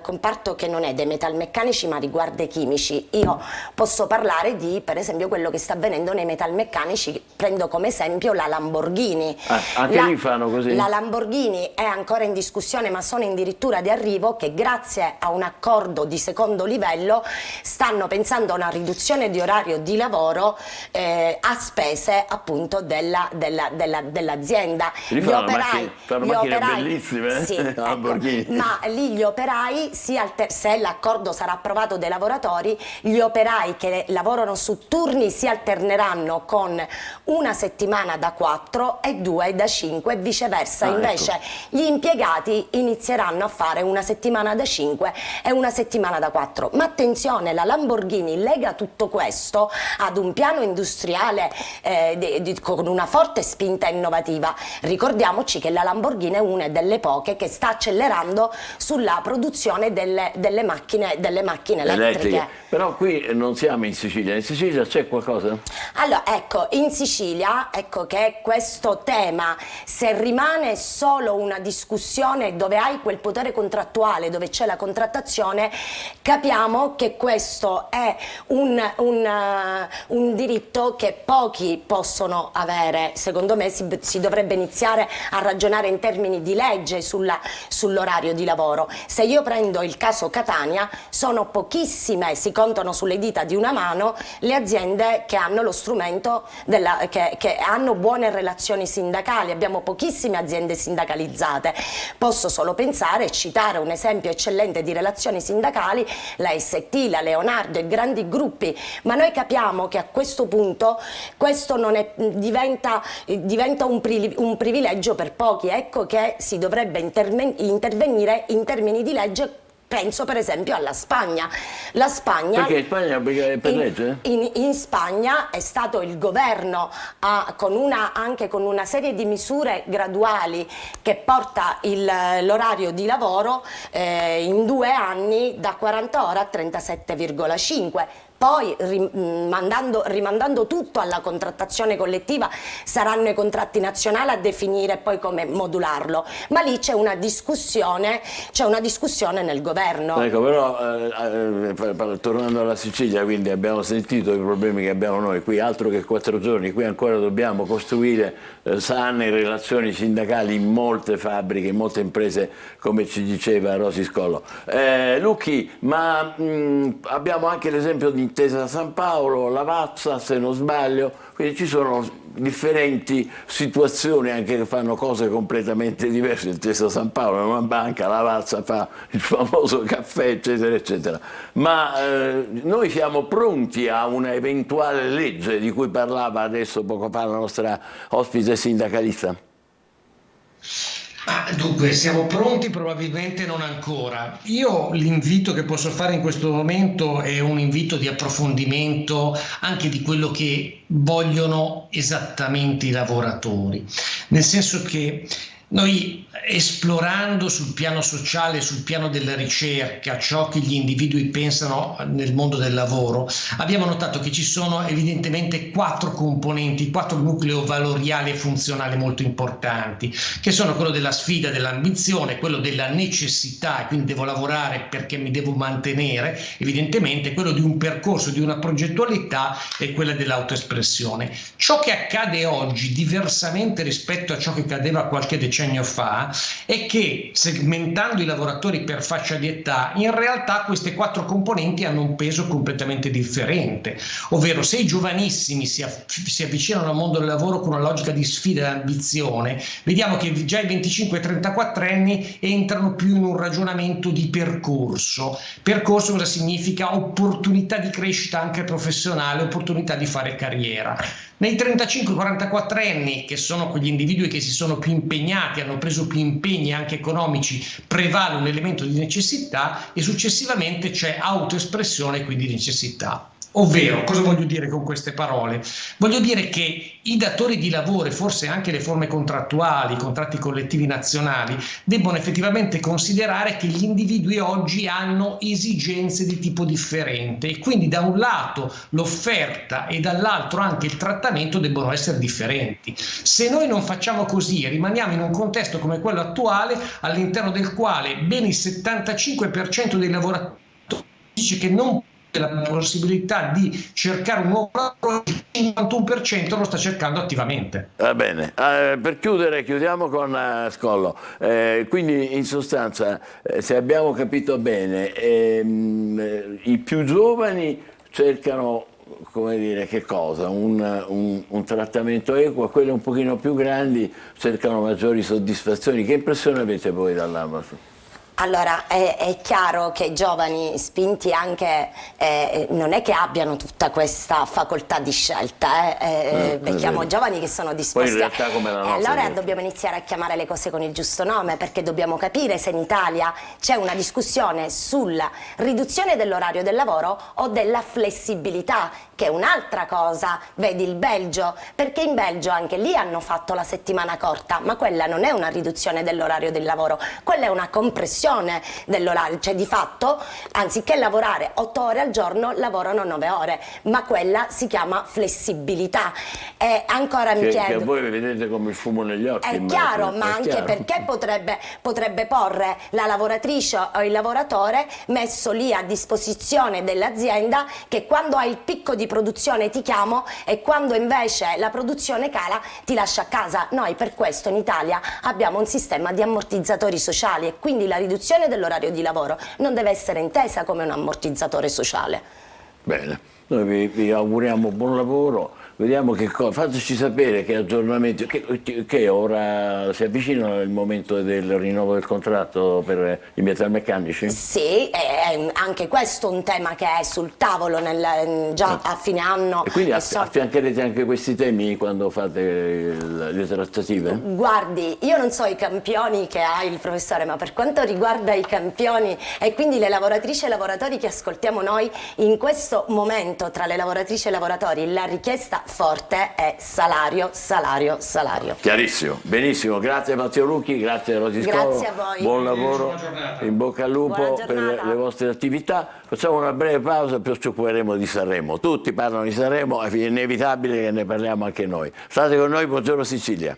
comparto che non è dei metalmeccanici ma riguarda i chimici. Io posso parlare di, per esempio, quello che sta avvenendo nei metalmeccanici. Prendo come esempio la Lamborghini. Anche lì fanno così? La Lamborghini è ancora in discussione, ma sono addirittura di arrivo, che grazie a un accordo di secondo livello stanno pensando a una riduzione di orario di lavoro a spese appunto dell'azienda. Gli operai bellissime. Sì, ecco, ma lì gli operai, se l'accordo sarà approvato dai lavoratori, gli operai che lavorano su turni si alterneranno con una settimana da 4 e 2 da 5 e viceversa. Invece ecco, gli impiegati inizieranno a fare una settimana da 5 e una settimana da 4. Ma attenzione, la Lamborghini lega tutto questo ad un piano industriale con una forte spinta innovativa. Ricordiamoci che la Lamborghini è una delle poche che sta accelerando sulla produzione delle macchine elettriche. Però qui non siamo in Sicilia c'è qualcosa? Allora, ecco, in Sicilia, ecco che questo tema, se rimane solo una discussione dove hai quel potere contrattuale, dove c'è la contrattazione, capiamo che questo è un diritto che pochi possono avere. Secondo me si dovrebbe iniziare a ragionare in termini di legge sull'orario di lavoro. Se io prendo il caso Catania, sono pochissime, si contano sulle dita di una mano le aziende che hanno lo strumento che hanno buone relazioni sindacali. Abbiamo pochissime aziende sindacalizzate. Posso solo pensare e citare un esempio eccellente di relazioni sindacali, la ST, la Leonardo e grandi gruppi, ma noi capiamo che a questo punto questo diventa un privilegio per pochi. Ecco che si dovrebbe intervenire in termini di legge. Penso per esempio alla Spagna. La Spagna, perché in Spagna è per legge? In Spagna è stato il governo anche con una serie di misure graduali che porta l'orario di lavoro in 2 anni da 40 ore a 37,5. Poi rimandando tutto alla contrattazione collettiva, saranno i contratti nazionali a definire poi come modularlo, ma lì c'è una discussione nel governo. Ecco, però tornando alla Sicilia, quindi abbiamo sentito i problemi che abbiamo noi qui, altro che 4 giorni, qui ancora dobbiamo costruire sane relazioni sindacali in molte fabbriche, in molte imprese, come ci diceva Rosy Scollo. Lucchi, ma abbiamo anche l'esempio di Intesa San Paolo, Lavazza se non sbaglio, quindi ci sono differenti situazioni anche che fanno cose completamente diverse. Intesa San Paolo è una banca, Lavazza fa il famoso caffè eccetera eccetera, ma noi siamo pronti a una eventuale legge di cui parlava adesso poco fa la nostra ospite sindacalista? Dunque, siamo pronti? Probabilmente non ancora. Io l'invito che posso fare in questo momento è un invito di approfondimento anche di quello che vogliono esattamente i lavoratori, nel senso che noi, esplorando sul piano sociale, sul piano della ricerca, ciò che gli individui pensano nel mondo del lavoro, abbiamo notato che ci sono evidentemente 4 componenti, 4 nuclei valoriali e funzionali molto importanti, che sono quello della sfida, dell'ambizione, quello della necessità, e quindi devo lavorare perché mi devo mantenere, evidentemente quello di un percorso, di una progettualità, e quella dell'autoespressione. Ciò che accade oggi, diversamente rispetto a ciò che accadeva qualche decennio fa, è che segmentando i lavoratori per fascia di età, in realtà queste 4 componenti hanno un peso completamente differente, ovvero se i giovanissimi si avvicinano al mondo del lavoro con una logica di sfida e ambizione, vediamo che già i 25-34 anni entrano più in un ragionamento di percorso. Percorso cosa significa? Opportunità di crescita anche professionale, opportunità di fare carriera. Nei 35-44 anni, che sono quegli individui che si sono più impegnati, hanno preso più impegni anche economici, prevale un elemento di necessità, e successivamente c'è autoespressione, quindi necessità. Ovvero, cosa voglio dire con queste parole? Voglio dire che i datori di lavoro, e forse anche le forme contrattuali, i contratti collettivi nazionali, debbono effettivamente considerare che gli individui oggi hanno esigenze di tipo differente, e quindi da un lato l'offerta e dall'altro anche il trattamento debbono essere differenti. Se noi non facciamo così e rimaniamo in un contesto come quello attuale, all'interno del quale ben il 75% dei lavoratori dice che non la possibilità di cercare un nuovo lavoro, il 51% lo sta cercando attivamente. Va bene, per chiudere chiudiamo con Scollo. Quindi in sostanza, se abbiamo capito bene, i più giovani cercano, come dire, che cosa? Un trattamento equo, quelli un pochino più grandi cercano maggiori soddisfazioni. Che impressione avete voi dall'Amazon? Allora, è chiaro che i giovani spinti anche non è che abbiano tutta questa facoltà di scelta, becchiamo giovani che sono disposti. Poi in realtà come la nostra, allora dobbiamo iniziare a chiamare le cose con il giusto nome, perché dobbiamo capire se in Italia c'è una discussione sulla riduzione dell'orario del lavoro o della flessibilità, che è un'altra cosa. Vedi il Belgio, perché in Belgio anche lì hanno fatto la settimana corta, ma quella non è una riduzione dell'orario del lavoro, quella è una compressione dell'orario, cioè di fatto anziché lavorare 8 ore al giorno lavorano 9 ore, ma quella si chiama flessibilità. E ancora mi chiedo, che voi vedete come il fumo negli occhi. è chiaro, ma anche chiaro. Perché potrebbe porre la lavoratrice o il lavoratore messo lì a disposizione dell'azienda, che quando hai il picco di produzione ti chiamo e quando invece la produzione cala ti lascia a casa. Noi per questo in Italia abbiamo un sistema di ammortizzatori sociali, e quindi la riduzione dell'orario di lavoro non deve essere intesa come un ammortizzatore sociale. Bene, noi vi auguriamo buon lavoro. Vediamo che cosa, fateci sapere che aggiornamenti, che ora si avvicina il momento del rinnovo del contratto per i metalmeccanici? Sì, è anche questo un tema che è sul tavolo già a fine anno. E quindi affiancherete anche questi temi quando fate le trattative? Guardi, io non so i campioni che ha il professore, ma per quanto riguarda i campioni e quindi le lavoratrici e lavoratori che ascoltiamo noi, in questo momento tra le lavoratrici e i lavoratori la richiesta forte è salario, salario, salario. Chiarissimo, benissimo, grazie Matteo Lucchi, grazie Rosy Scollo. Grazie a voi. Buon lavoro, in bocca al lupo per le vostre attività. Facciamo una breve pausa e poi ci occuperemo di Sanremo. Tutti parlano di Sanremo, è inevitabile che ne parliamo anche noi. State con noi, buongiorno Sicilia.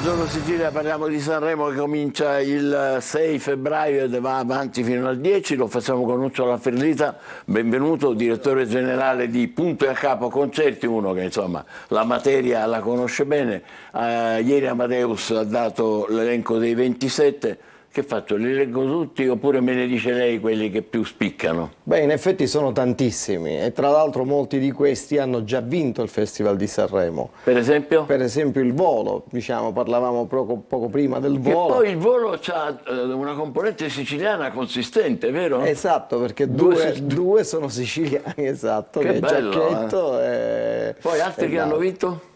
Buongiorno Sicilia, parliamo di Sanremo che comincia il 6 febbraio e va avanti fino al 10, lo facciamo con Nuccio Lafferlita, benvenuto, direttore generale di Punto e a Capo Concerti, uno che insomma la materia la conosce bene. Ieri Amadeus ha dato l'elenco dei 27, Che faccio? Li leggo tutti oppure me ne dice lei quelli che più spiccano? Beh, in effetti sono tantissimi e tra l'altro molti di questi hanno già vinto il Festival di Sanremo. Per esempio? Per esempio il Volo, diciamo, parlavamo poco prima del Volo. Che poi il Volo ha una componente siciliana consistente, vero? Esatto, perché due sono siciliani, esatto, che è bello, Giacchetto Poi altri che hanno vinto?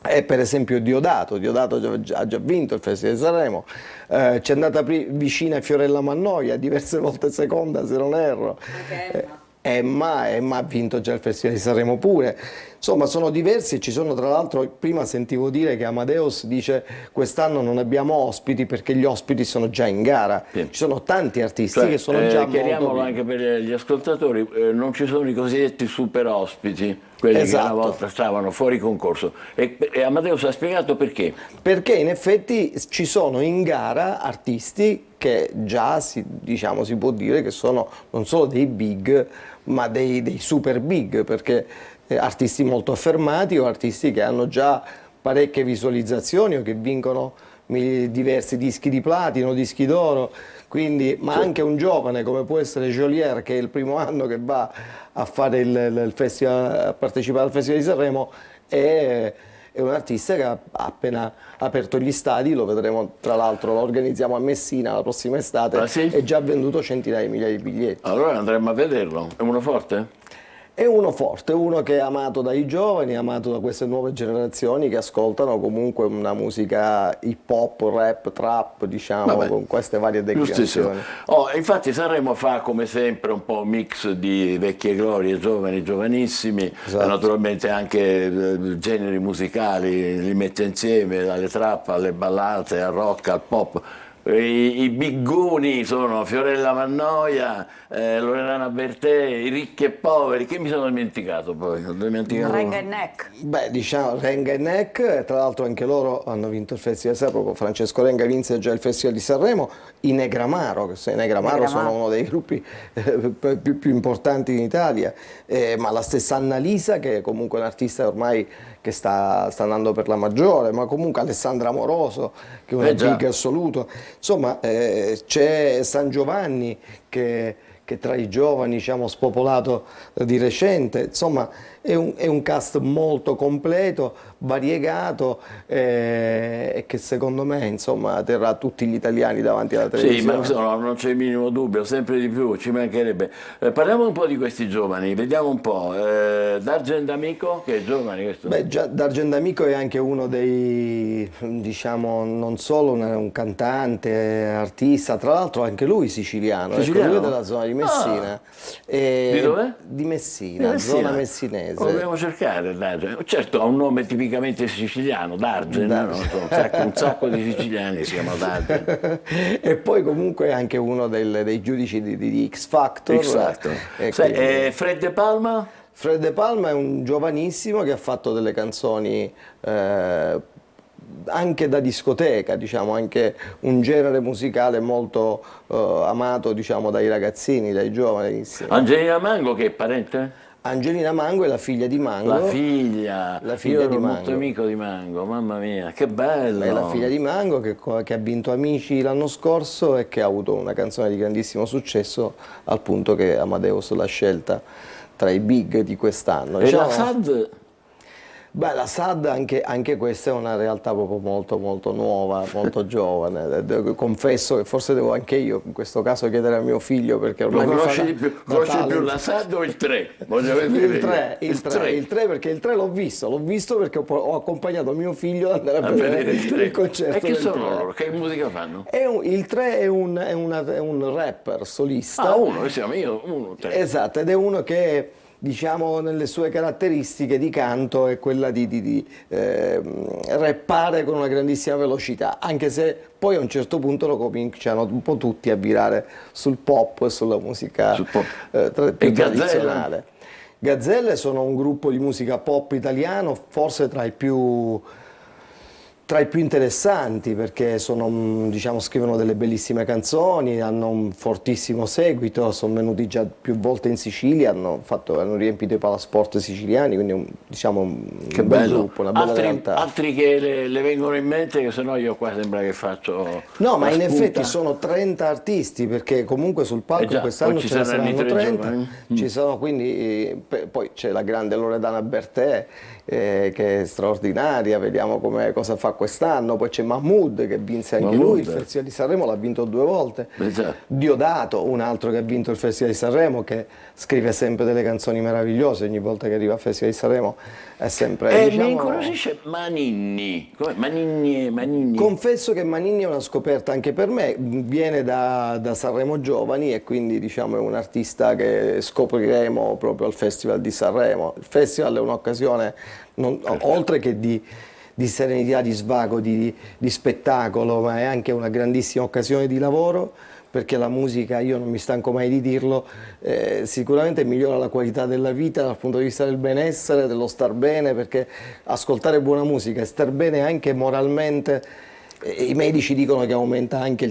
Per esempio Diodato ha già vinto il Festival di Sanremo, c'è andata vicina Fiorella Mannoia, diverse volte seconda se non erro. Emma ha vinto già il Festival di Sanremo pure. Insomma, sono diversi, ci sono tra l'altro, prima sentivo dire che Amadeus dice quest'anno non abbiamo ospiti perché gli ospiti sono già in gara. Ci sono tanti artisti che sono già molto chiariamolo anche per gli ascoltatori, non ci sono i cosiddetti super ospiti, quelli che una volta stavano fuori concorso. E Amadeus ha spiegato perché? Perché in effetti ci sono in gara artisti che già si può dire che sono non solo dei big, ma dei super big, perché artisti molto affermati o artisti che hanno già parecchie visualizzazioni o che vincono diversi dischi di platino, dischi d'oro, quindi, ma anche un giovane come può essere Jolier, che è il primo anno che va a fare il festival, a partecipare al Festival di Sanremo, è un artista che ha appena aperto gli stadi, lo vedremo, tra l'altro lo organizziamo a Messina la prossima estate, e già ha venduto centinaia di migliaia di biglietti. Allora andremo a vederlo, è uno forte? È uno forte, uno che è amato dai giovani, amato da queste nuove generazioni che ascoltano comunque una musica hip hop, rap, trap, diciamo, con queste varie declinazioni. Infatti Sanremo fa come sempre un po' un mix di vecchie glorie, giovani, giovanissimi, naturalmente anche generi musicali, li mette insieme, dalle trap alle ballate, al rock, al pop. I biggoni sono Fiorella Mannoia, Loredana Bertè, i ricchi e poveri. Che mi sono dimenticato poi? Renga e Neck. Beh, diciamo Renga e Neck, tra l'altro anche loro hanno vinto il Festival di Sanremo. Francesco Renga vinse già il Festival di Sanremo. I Negramaro, che Negramaro sono uno dei gruppi più importanti in Italia, ma la stessa Annalisa, che è comunque un artista ormai che sta andando per la maggiore, ma comunque Alessandra Amoroso, che è una big assoluto. Insomma, c'è San Giovanni che tra i giovani, diciamo, spopolato di recente. Insomma, è un cast molto completo, variegato, e che secondo me, insomma, terrà tutti gli italiani davanti alla televisione. Sì, ma non c'è il minimo dubbio, sempre di più, ci mancherebbe. Parliamo un po' di questi giovani, vediamo un po'. D'Argent D'Amico, che è giovane questo? Beh, D'Argent D'Amico è anche uno dei, diciamo, non solo un cantante, artista, tra l'altro anche lui siciliano. Ecco, lui è della zona di Messina. Di dove? Di Messina, zona messinese. Lo dobbiamo cercare, D'Argent. Certo, ha un nome tipicamente siciliano, D'Argent, un sacco di siciliani si chiamano D'Argent. E poi comunque è anche uno dei giudici di X Factor. Fred De Palma? Fred De Palma è un giovanissimo che ha fatto delle canzoni anche da discoteca, diciamo, anche un genere musicale molto amato, diciamo, dai ragazzini, dai giovani. Angelina Mango, che è parente? Angelina Mango è la figlia di Mango. La figlia Io ero di Mango. Molto amico di Mango, mamma mia, che bello! È la figlia di Mango che ha vinto Amici l'anno scorso e che ha avuto una canzone di grandissimo successo, al punto che Amadeus l'ha scelta tra i big di quest'anno. E la SAD? Beh, la SAD anche questa è una realtà proprio molto nuova, molto giovane. Confesso che forse devo anche io in questo caso chiedere a mio figlio, perché ormai conosci di più la SAD o il 3? Il 3 perché il 3 l'ho visto perché ho accompagnato mio figlio ad andare a vedere il concerto. E che sono loro? Che musica fanno? Il 3 è un rapper solista. Uno, siamo io, uno. Esatto, ed è uno che, diciamo, nelle sue caratteristiche di canto è quella di rappare con una grandissima velocità, anche se poi a un certo punto lo cominciano un po' tutti a virare sul pop e sulla musica più tradizionale. Gazzelle sono un gruppo di musica pop italiano, forse tra i più tra i più interessanti, perché sono, diciamo, scrivono delle bellissime canzoni, hanno un fortissimo seguito, sono venuti già più volte in Sicilia, hanno riempito i palasport siciliani, quindi diciamo un bel gruppo, una bella realtà. Altri che le vengono in mente, che sennò io qua sembra che faccio... No, ma in spunta. effetti sono 30 artisti, perché comunque sul palco quest'anno ce ne saranno 30, ci sono, quindi poi c'è la grande Loredana Bertè, che è straordinaria, vediamo cosa fa quest'anno. Poi c'è Mahmood, che vinse anche lui il Festival di Sanremo, l'ha vinto 2 volte. Diodato, un altro che ha vinto il Festival di Sanremo, che scrive sempre delle canzoni meravigliose, ogni volta che arriva al Festival di Sanremo è sempre... mi incuriosisce Maninni. Maninni. Confesso che Maninni è una scoperta anche per me, viene da Sanremo Giovani e quindi diciamo è un artista che scopriremo proprio al Festival di Sanremo. Il festival è un'occasione, oltre che di serenità, di svago, di spettacolo, ma è anche una grandissima occasione di lavoro, perché la musica, io non mi stanco mai di dirlo, sicuramente migliora la qualità della vita dal punto di vista del benessere, dello star bene, perché ascoltare buona musica e star bene anche moralmente, i medici dicono che aumenta anche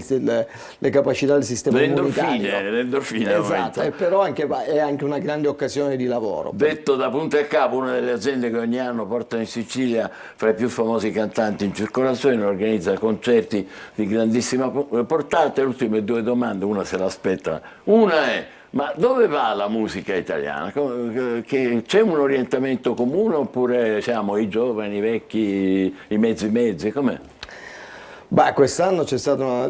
le capacità del sistema immunitario. Le endorfine esatto, però è anche una grande occasione di lavoro. Detto da punto e capo, una delle aziende che ogni anno porta in Sicilia fra i più famosi cantanti in circolazione, organizza concerti di grandissima portata. Le ultime 2 domande, una se l'aspetta, una è: ma dove va la musica italiana? C'è un orientamento comune oppure siamo i giovani, i vecchi, i mezzi? Com'è? Beh, quest'anno c'è stata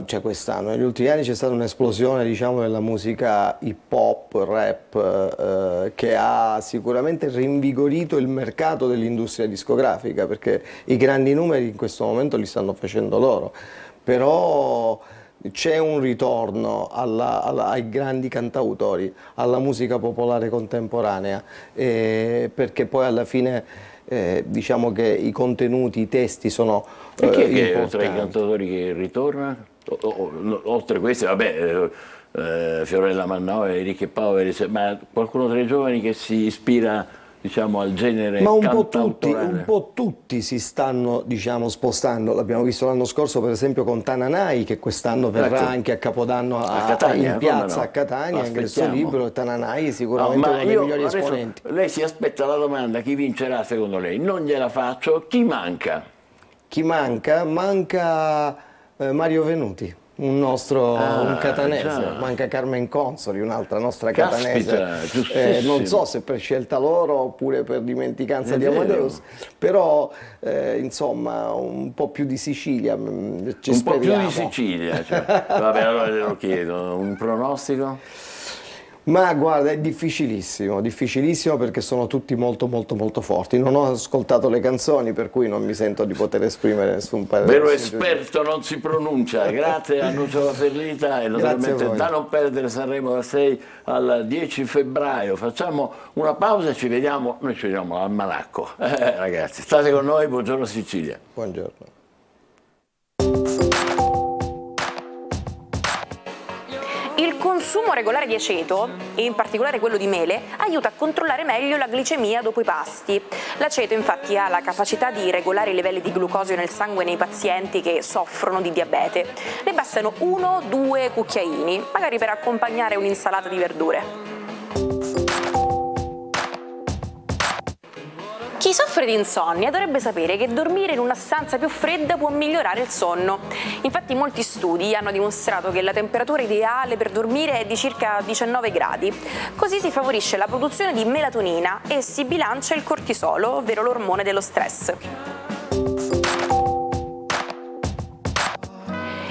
negli ultimi anni c'è stata un'esplosione, diciamo, della musica hip hop, rap, che ha sicuramente rinvigorito il mercato dell'industria discografica, perché i grandi numeri in questo momento li stanno facendo loro, però c'è un ritorno ai grandi cantautori, alla musica popolare contemporanea, perché poi alla fine diciamo che i contenuti, i testi sono importanti. Che tra i cantautori che ritorna? Oltre a questi, vabbè, Fiorella Mannoia, Ricchi e Poveri, ma qualcuno tra i giovani che si ispira, diciamo, al genere cantautorale? Un po' tutti si stanno, diciamo, spostando. L'abbiamo visto l'anno scorso per esempio con Tananai, che quest'anno verrà anche a Capodanno in piazza a Catania, anche il suo libro. Tananai sicuramente uno dei migliori esponenti. Lei si aspetta la domanda: chi vincerà secondo lei? Non gliela faccio. Chi manca? Chi manca? Manca Mario Venuti, un catanese, manca Carmen Consoli, un'altra nostra catanese, non so se per scelta loro oppure per dimenticanza di Amadeus, però insomma un po' più di Sicilia, ci speriamo. Po' più di Sicilia, vabbè, allora le lo chiedo, un pronostico? Ma guarda, è difficilissimo perché sono tutti molto forti. Non ho ascoltato le canzoni, per cui non mi sento di poter esprimere nessun parere. Vero esperto non si pronuncia. Grazie a Nuccio Ferlita e naturalmente da non perdere Sanremo dal 6 al 10 febbraio. Facciamo una pausa e noi ci vediamo al Malacco. Ragazzi, state con noi, buongiorno Sicilia. Buongiorno. Il consumo regolare di aceto, e in particolare quello di mele, aiuta a controllare meglio la glicemia dopo i pasti. L'aceto infatti ha la capacità di regolare i livelli di glucosio nel sangue nei pazienti che soffrono di diabete. Ne bastano 1-2 cucchiaini, magari per accompagnare un'insalata di verdure. Chi soffre di insonnia dovrebbe sapere che dormire in una stanza più fredda può migliorare il sonno. Infatti molti studi hanno dimostrato che la temperatura ideale per dormire è di circa 19 gradi. Così si favorisce la produzione di melatonina e si bilancia il cortisolo, ovvero l'ormone dello stress.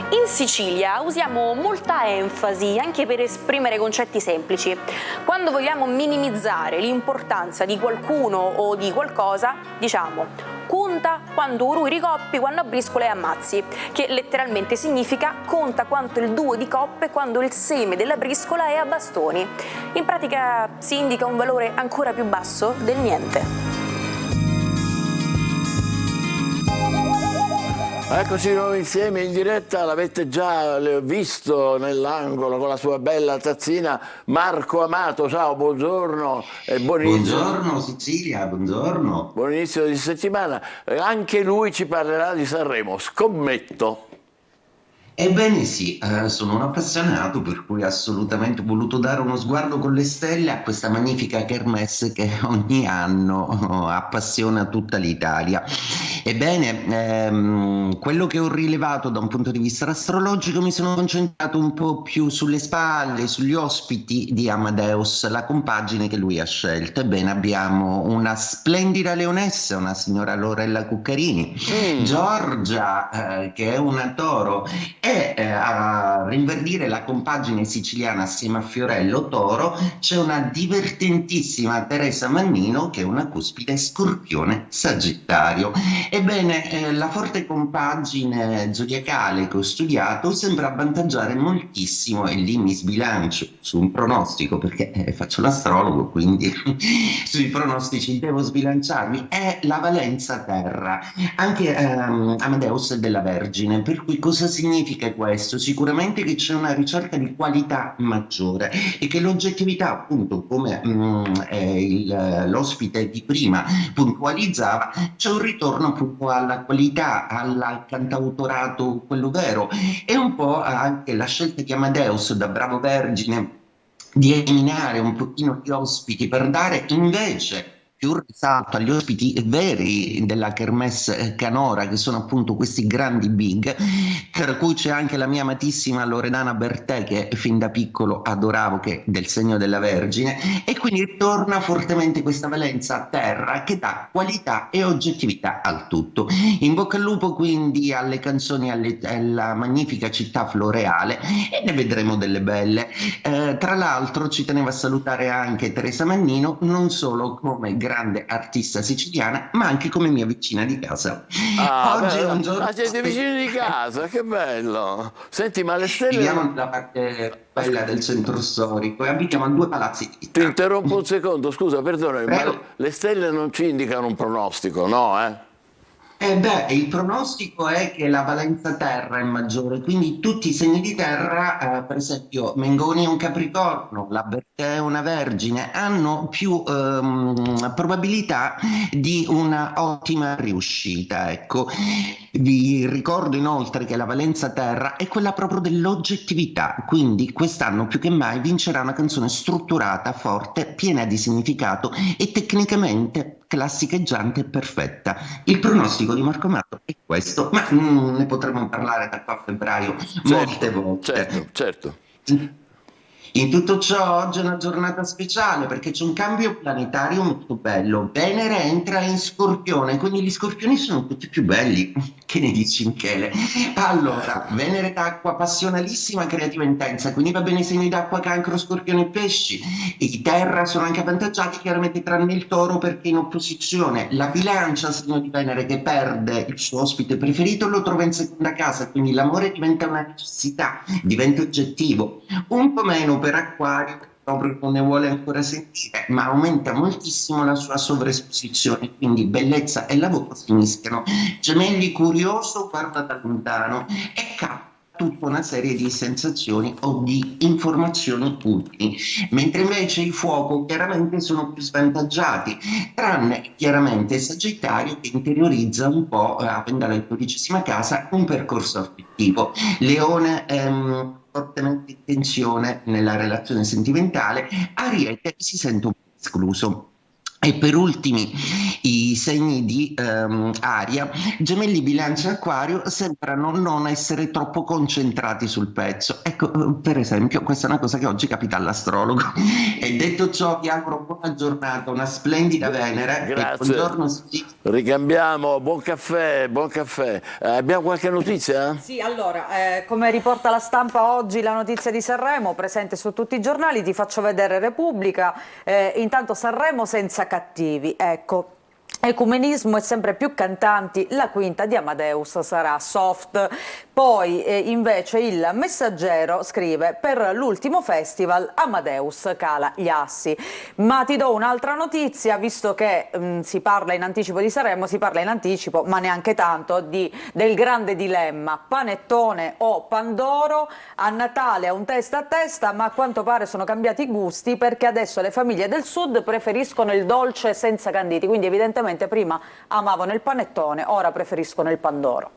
In Sicilia usiamo molta enfasi anche per esprimere concetti semplici. Quando vogliamo minimizzare l'importanza di qualcuno o di qualcosa, diciamo: conta quando urui ricoppi, quando a briscola e ammazzi, che letteralmente significa conta quanto il duo di coppe quando il seme della briscola è a bastoni. In pratica si indica un valore ancora più basso del niente. Eccoci di nuovo insieme in diretta, l'avete già visto nell'angolo con la sua bella tazzina, Marco Amato. Ciao, buongiorno e buon inizio. Buongiorno Sicilia, buongiorno. Buon inizio di settimana. Anche lui ci parlerà di Sanremo, scommetto. Ebbene sì, sono un appassionato, per cui assolutamente ho voluto dare uno sguardo con le stelle a questa magnifica kermesse che ogni anno appassiona tutta l'Italia. Ebbene, quello che ho rilevato da un punto di vista astrologico, mi sono concentrato un po' più sulle spalle, sugli ospiti di Amadeus, la compagine che lui ha scelto. Ebbene, abbiamo una splendida leonessa, una signora Lorella Cuccarini, Giorgia, che è una toro, e a rinverdire la compagine siciliana assieme a Fiorello Toro c'è una divertentissima Teresa Mannino, che è una cuspide Scorpione Sagittario. Ebbene, la forte compagine zodiacale che ho studiato sembra avvantaggiare moltissimo, e lì mi sbilancio su un pronostico perché faccio l'astrologo, quindi sui pronostici devo sbilanciarmi, è la valenza terra. Anche Amadeus è della Vergine, per cui cosa significa questo? Sicuramente che c'è una ricerca di qualità maggiore e che l'oggettività, appunto, come l'ospite di prima puntualizzava, c'è un ritorno appunto alla qualità, al cantautorato, quello vero, e un po' anche la scelta di Amadeus da bravo vergine di eliminare un pochino gli ospiti per dare invece più risalto agli ospiti veri della Kermesse Canora, che sono appunto questi grandi big, tra cui c'è anche la mia amatissima Loredana Bertè, che fin da piccolo adoravo, che è del segno della Vergine, e quindi ritorna fortemente questa valenza a terra che dà qualità e oggettività al tutto. In bocca al lupo quindi alle canzoni, alla magnifica città floreale, e ne vedremo delle belle. Tra l'altro ci tenevo a salutare anche Teresa Mannino, non solo come grande artista siciliana, ma anche come mia vicina di casa. Oggi è un giorno siete vicini di casa, che bello. Senti, ma le stelle... Viviamo nella parte bella del centro storico e abitiamo a 2 palazzi di Ti interrompo un secondo, scusa, perdonami, ma le stelle non ci indicano un pronostico, no? Il pronostico è che la valenza terra è maggiore, quindi tutti i segni di terra, per esempio Mengoni è un Capricorno, la Bertè è una Vergine, hanno più probabilità di una ottima riuscita. Ecco. Vi ricordo inoltre che la valenza terra è quella proprio dell'oggettività, quindi quest'anno più che mai vincerà una canzone strutturata, forte, piena di significato e tecnicamente classicheggiante e perfetta. Il pronostico di Marco Amato è questo, ma ne potremo parlare da qua a febbraio molte volte. Certo. In tutto ciò oggi è una giornata speciale perché c'è un cambio planetario molto bello. Venere entra in Scorpione, quindi gli scorpioni sono tutti più belli. Che ne dici, Michele? Allora, Venere d'acqua passionalissima, creativa e intensa, quindi va bene i segni d'acqua, Cancro, Scorpione e Pesci. I terra sono anche avvantaggiati, chiaramente tranne il Toro perché in opposizione. La Bilancia, segno di Venere che perde il suo ospite preferito, lo trova in seconda casa, quindi l'amore diventa una necessità, diventa oggettivo. Un po' meno per Acquario, proprio non ne vuole ancora sentire, ma aumenta moltissimo la sua sovraesposizione, quindi bellezza e lavoro si mischiano. Gemelli curioso, guarda da lontano e capta tutta una serie di sensazioni o di informazioni utili, mentre invece i Fuoco chiaramente sono più svantaggiati, tranne chiaramente Sagittario che interiorizza un po', avendo la 12ª casa, un percorso affettivo. Leone fortemente in tensione nella relazione sentimentale, Ariete si sente un po' escluso. E per ultimi i segni di aria, Gemelli, Bilancia e Acquario sembrano non essere troppo concentrati sul pezzo. Ecco, per esempio, questa è una cosa che oggi capita all'astrologo. E detto ciò, vi auguro buona giornata, una splendida Venere. Grazie. E buongiorno. Ricambiamo, buon caffè. Abbiamo qualche notizia? Sì, allora, come riporta la stampa oggi la notizia di Sanremo, presente su tutti i giornali, ti faccio vedere Repubblica. Intanto Sanremo senza cattivi, ecco. Ecumenismo e sempre più cantanti, la quinta di Amadeus sarà soft. Poi invece il Messaggero scrive: per l'ultimo festival Amadeus cala gli assi. Ma ti do un'altra notizia, visto che si parla in anticipo di Sanremo, si parla in anticipo, ma neanche tanto, del grande dilemma panettone o pandoro. A Natale è un testa a testa, ma a quanto pare sono cambiati i gusti, perché adesso le famiglie del sud preferiscono il dolce senza canditi, quindi evidentemente prima amavano il panettone, ora preferiscono il pandoro.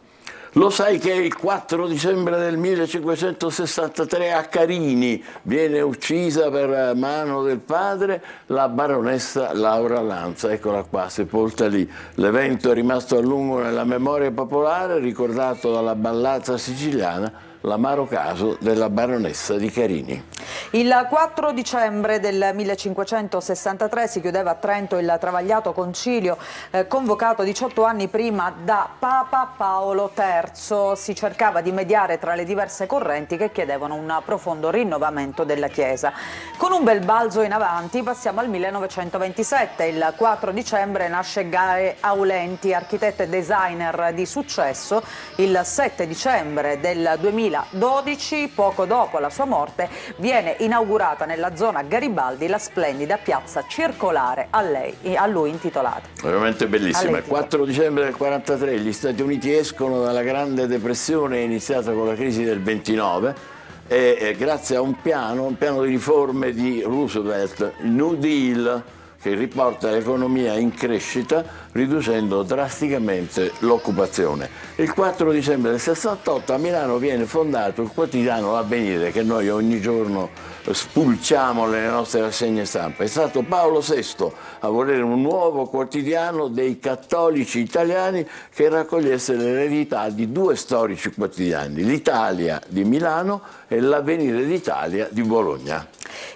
Lo sai che il 4 dicembre del 1563 a Carini viene uccisa per mano del padre la baronessa Laura Lanza, eccola qua, sepolta lì. L'evento è rimasto a lungo nella memoria popolare, ricordato dalla ballata siciliana L'amaro caso della baronessa di Carini. Il 4 dicembre del 1563 si chiudeva a Trento il travagliato concilio convocato 18 anni prima da Papa Paolo III. Si cercava di mediare tra le diverse correnti che chiedevano un profondo rinnovamento della Chiesa. Con un bel balzo in avanti passiamo al 1927. Il 4 dicembre nasce Gae Aulenti, architetto e designer di successo. Il 7 dicembre del 2012, poco dopo la sua morte, viene inaugurata nella zona Garibaldi la splendida piazza circolare a lui intitolata. Veramente bellissima. Il 4 dicembre del 1943 gli Stati Uniti escono dalla Grande Depressione iniziata con la crisi del 29 e grazie a un piano di riforme di Roosevelt, il New Deal, che riporta l'economia in crescita riducendo drasticamente l'occupazione. Il 4 dicembre del 68 a Milano viene fondato il quotidiano L'Avvenire, che noi ogni giorno spulciamo nelle nostre rassegne stampa. È stato Paolo VI a volere un nuovo quotidiano dei cattolici italiani che raccogliesse l'eredità di due storici quotidiani, l'Italia di Milano e l'Avvenire d'Italia di Bologna.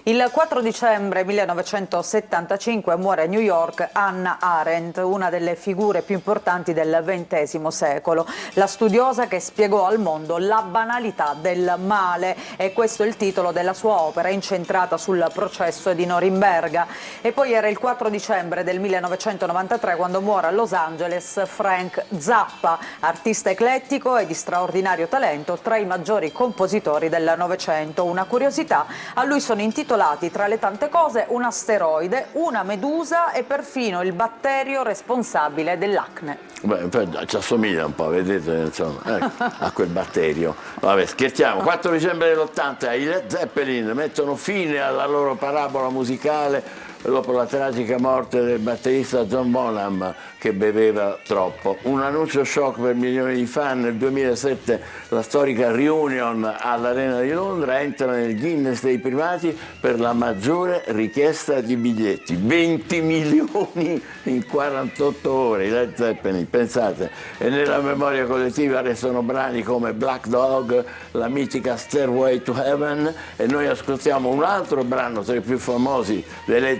Il 4 dicembre 1975 muore a New York Hannah Arendt, una delle figure più importanti del XX secolo, la studiosa che spiegò al mondo la banalità del male, e questo è il titolo della sua opera incentrata sul processo di Norimberga. E poi era il 4 dicembre del 1993 quando muore a Los Angeles Frank Zappa, artista eclettico e di straordinario talento, tra i maggiori compositori del Novecento. Una curiosità: a lui sono intitolati, tra le tante cose, un asteroide, una medusa e perfino il batterio responsabile dell'acne. Beh, ci assomiglia un po', vedete, insomma, a quel batterio. Vabbè, scherziamo. 4 dicembre dell'80 i Led Zeppelin mettono fine alla loro parabola musicale dopo la tragica morte del batterista John Bonham, che beveva troppo. Un annuncio shock per milioni di fan. Nel 2007 la storica reunion all'Arena di Londra entra nel Guinness dei primati per la maggiore richiesta di biglietti. 20 milioni in 48 ore, i Led Zeppelin, pensate. E nella memoria collettiva restano brani come Black Dog, la mitica Stairway to Heaven, e noi ascoltiamo un altro brano tra i più famosi dei Led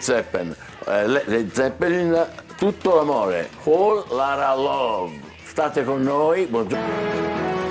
Zeppelin, Tutto l'amore, Whole Lotta Love. State con noi, buongiorno.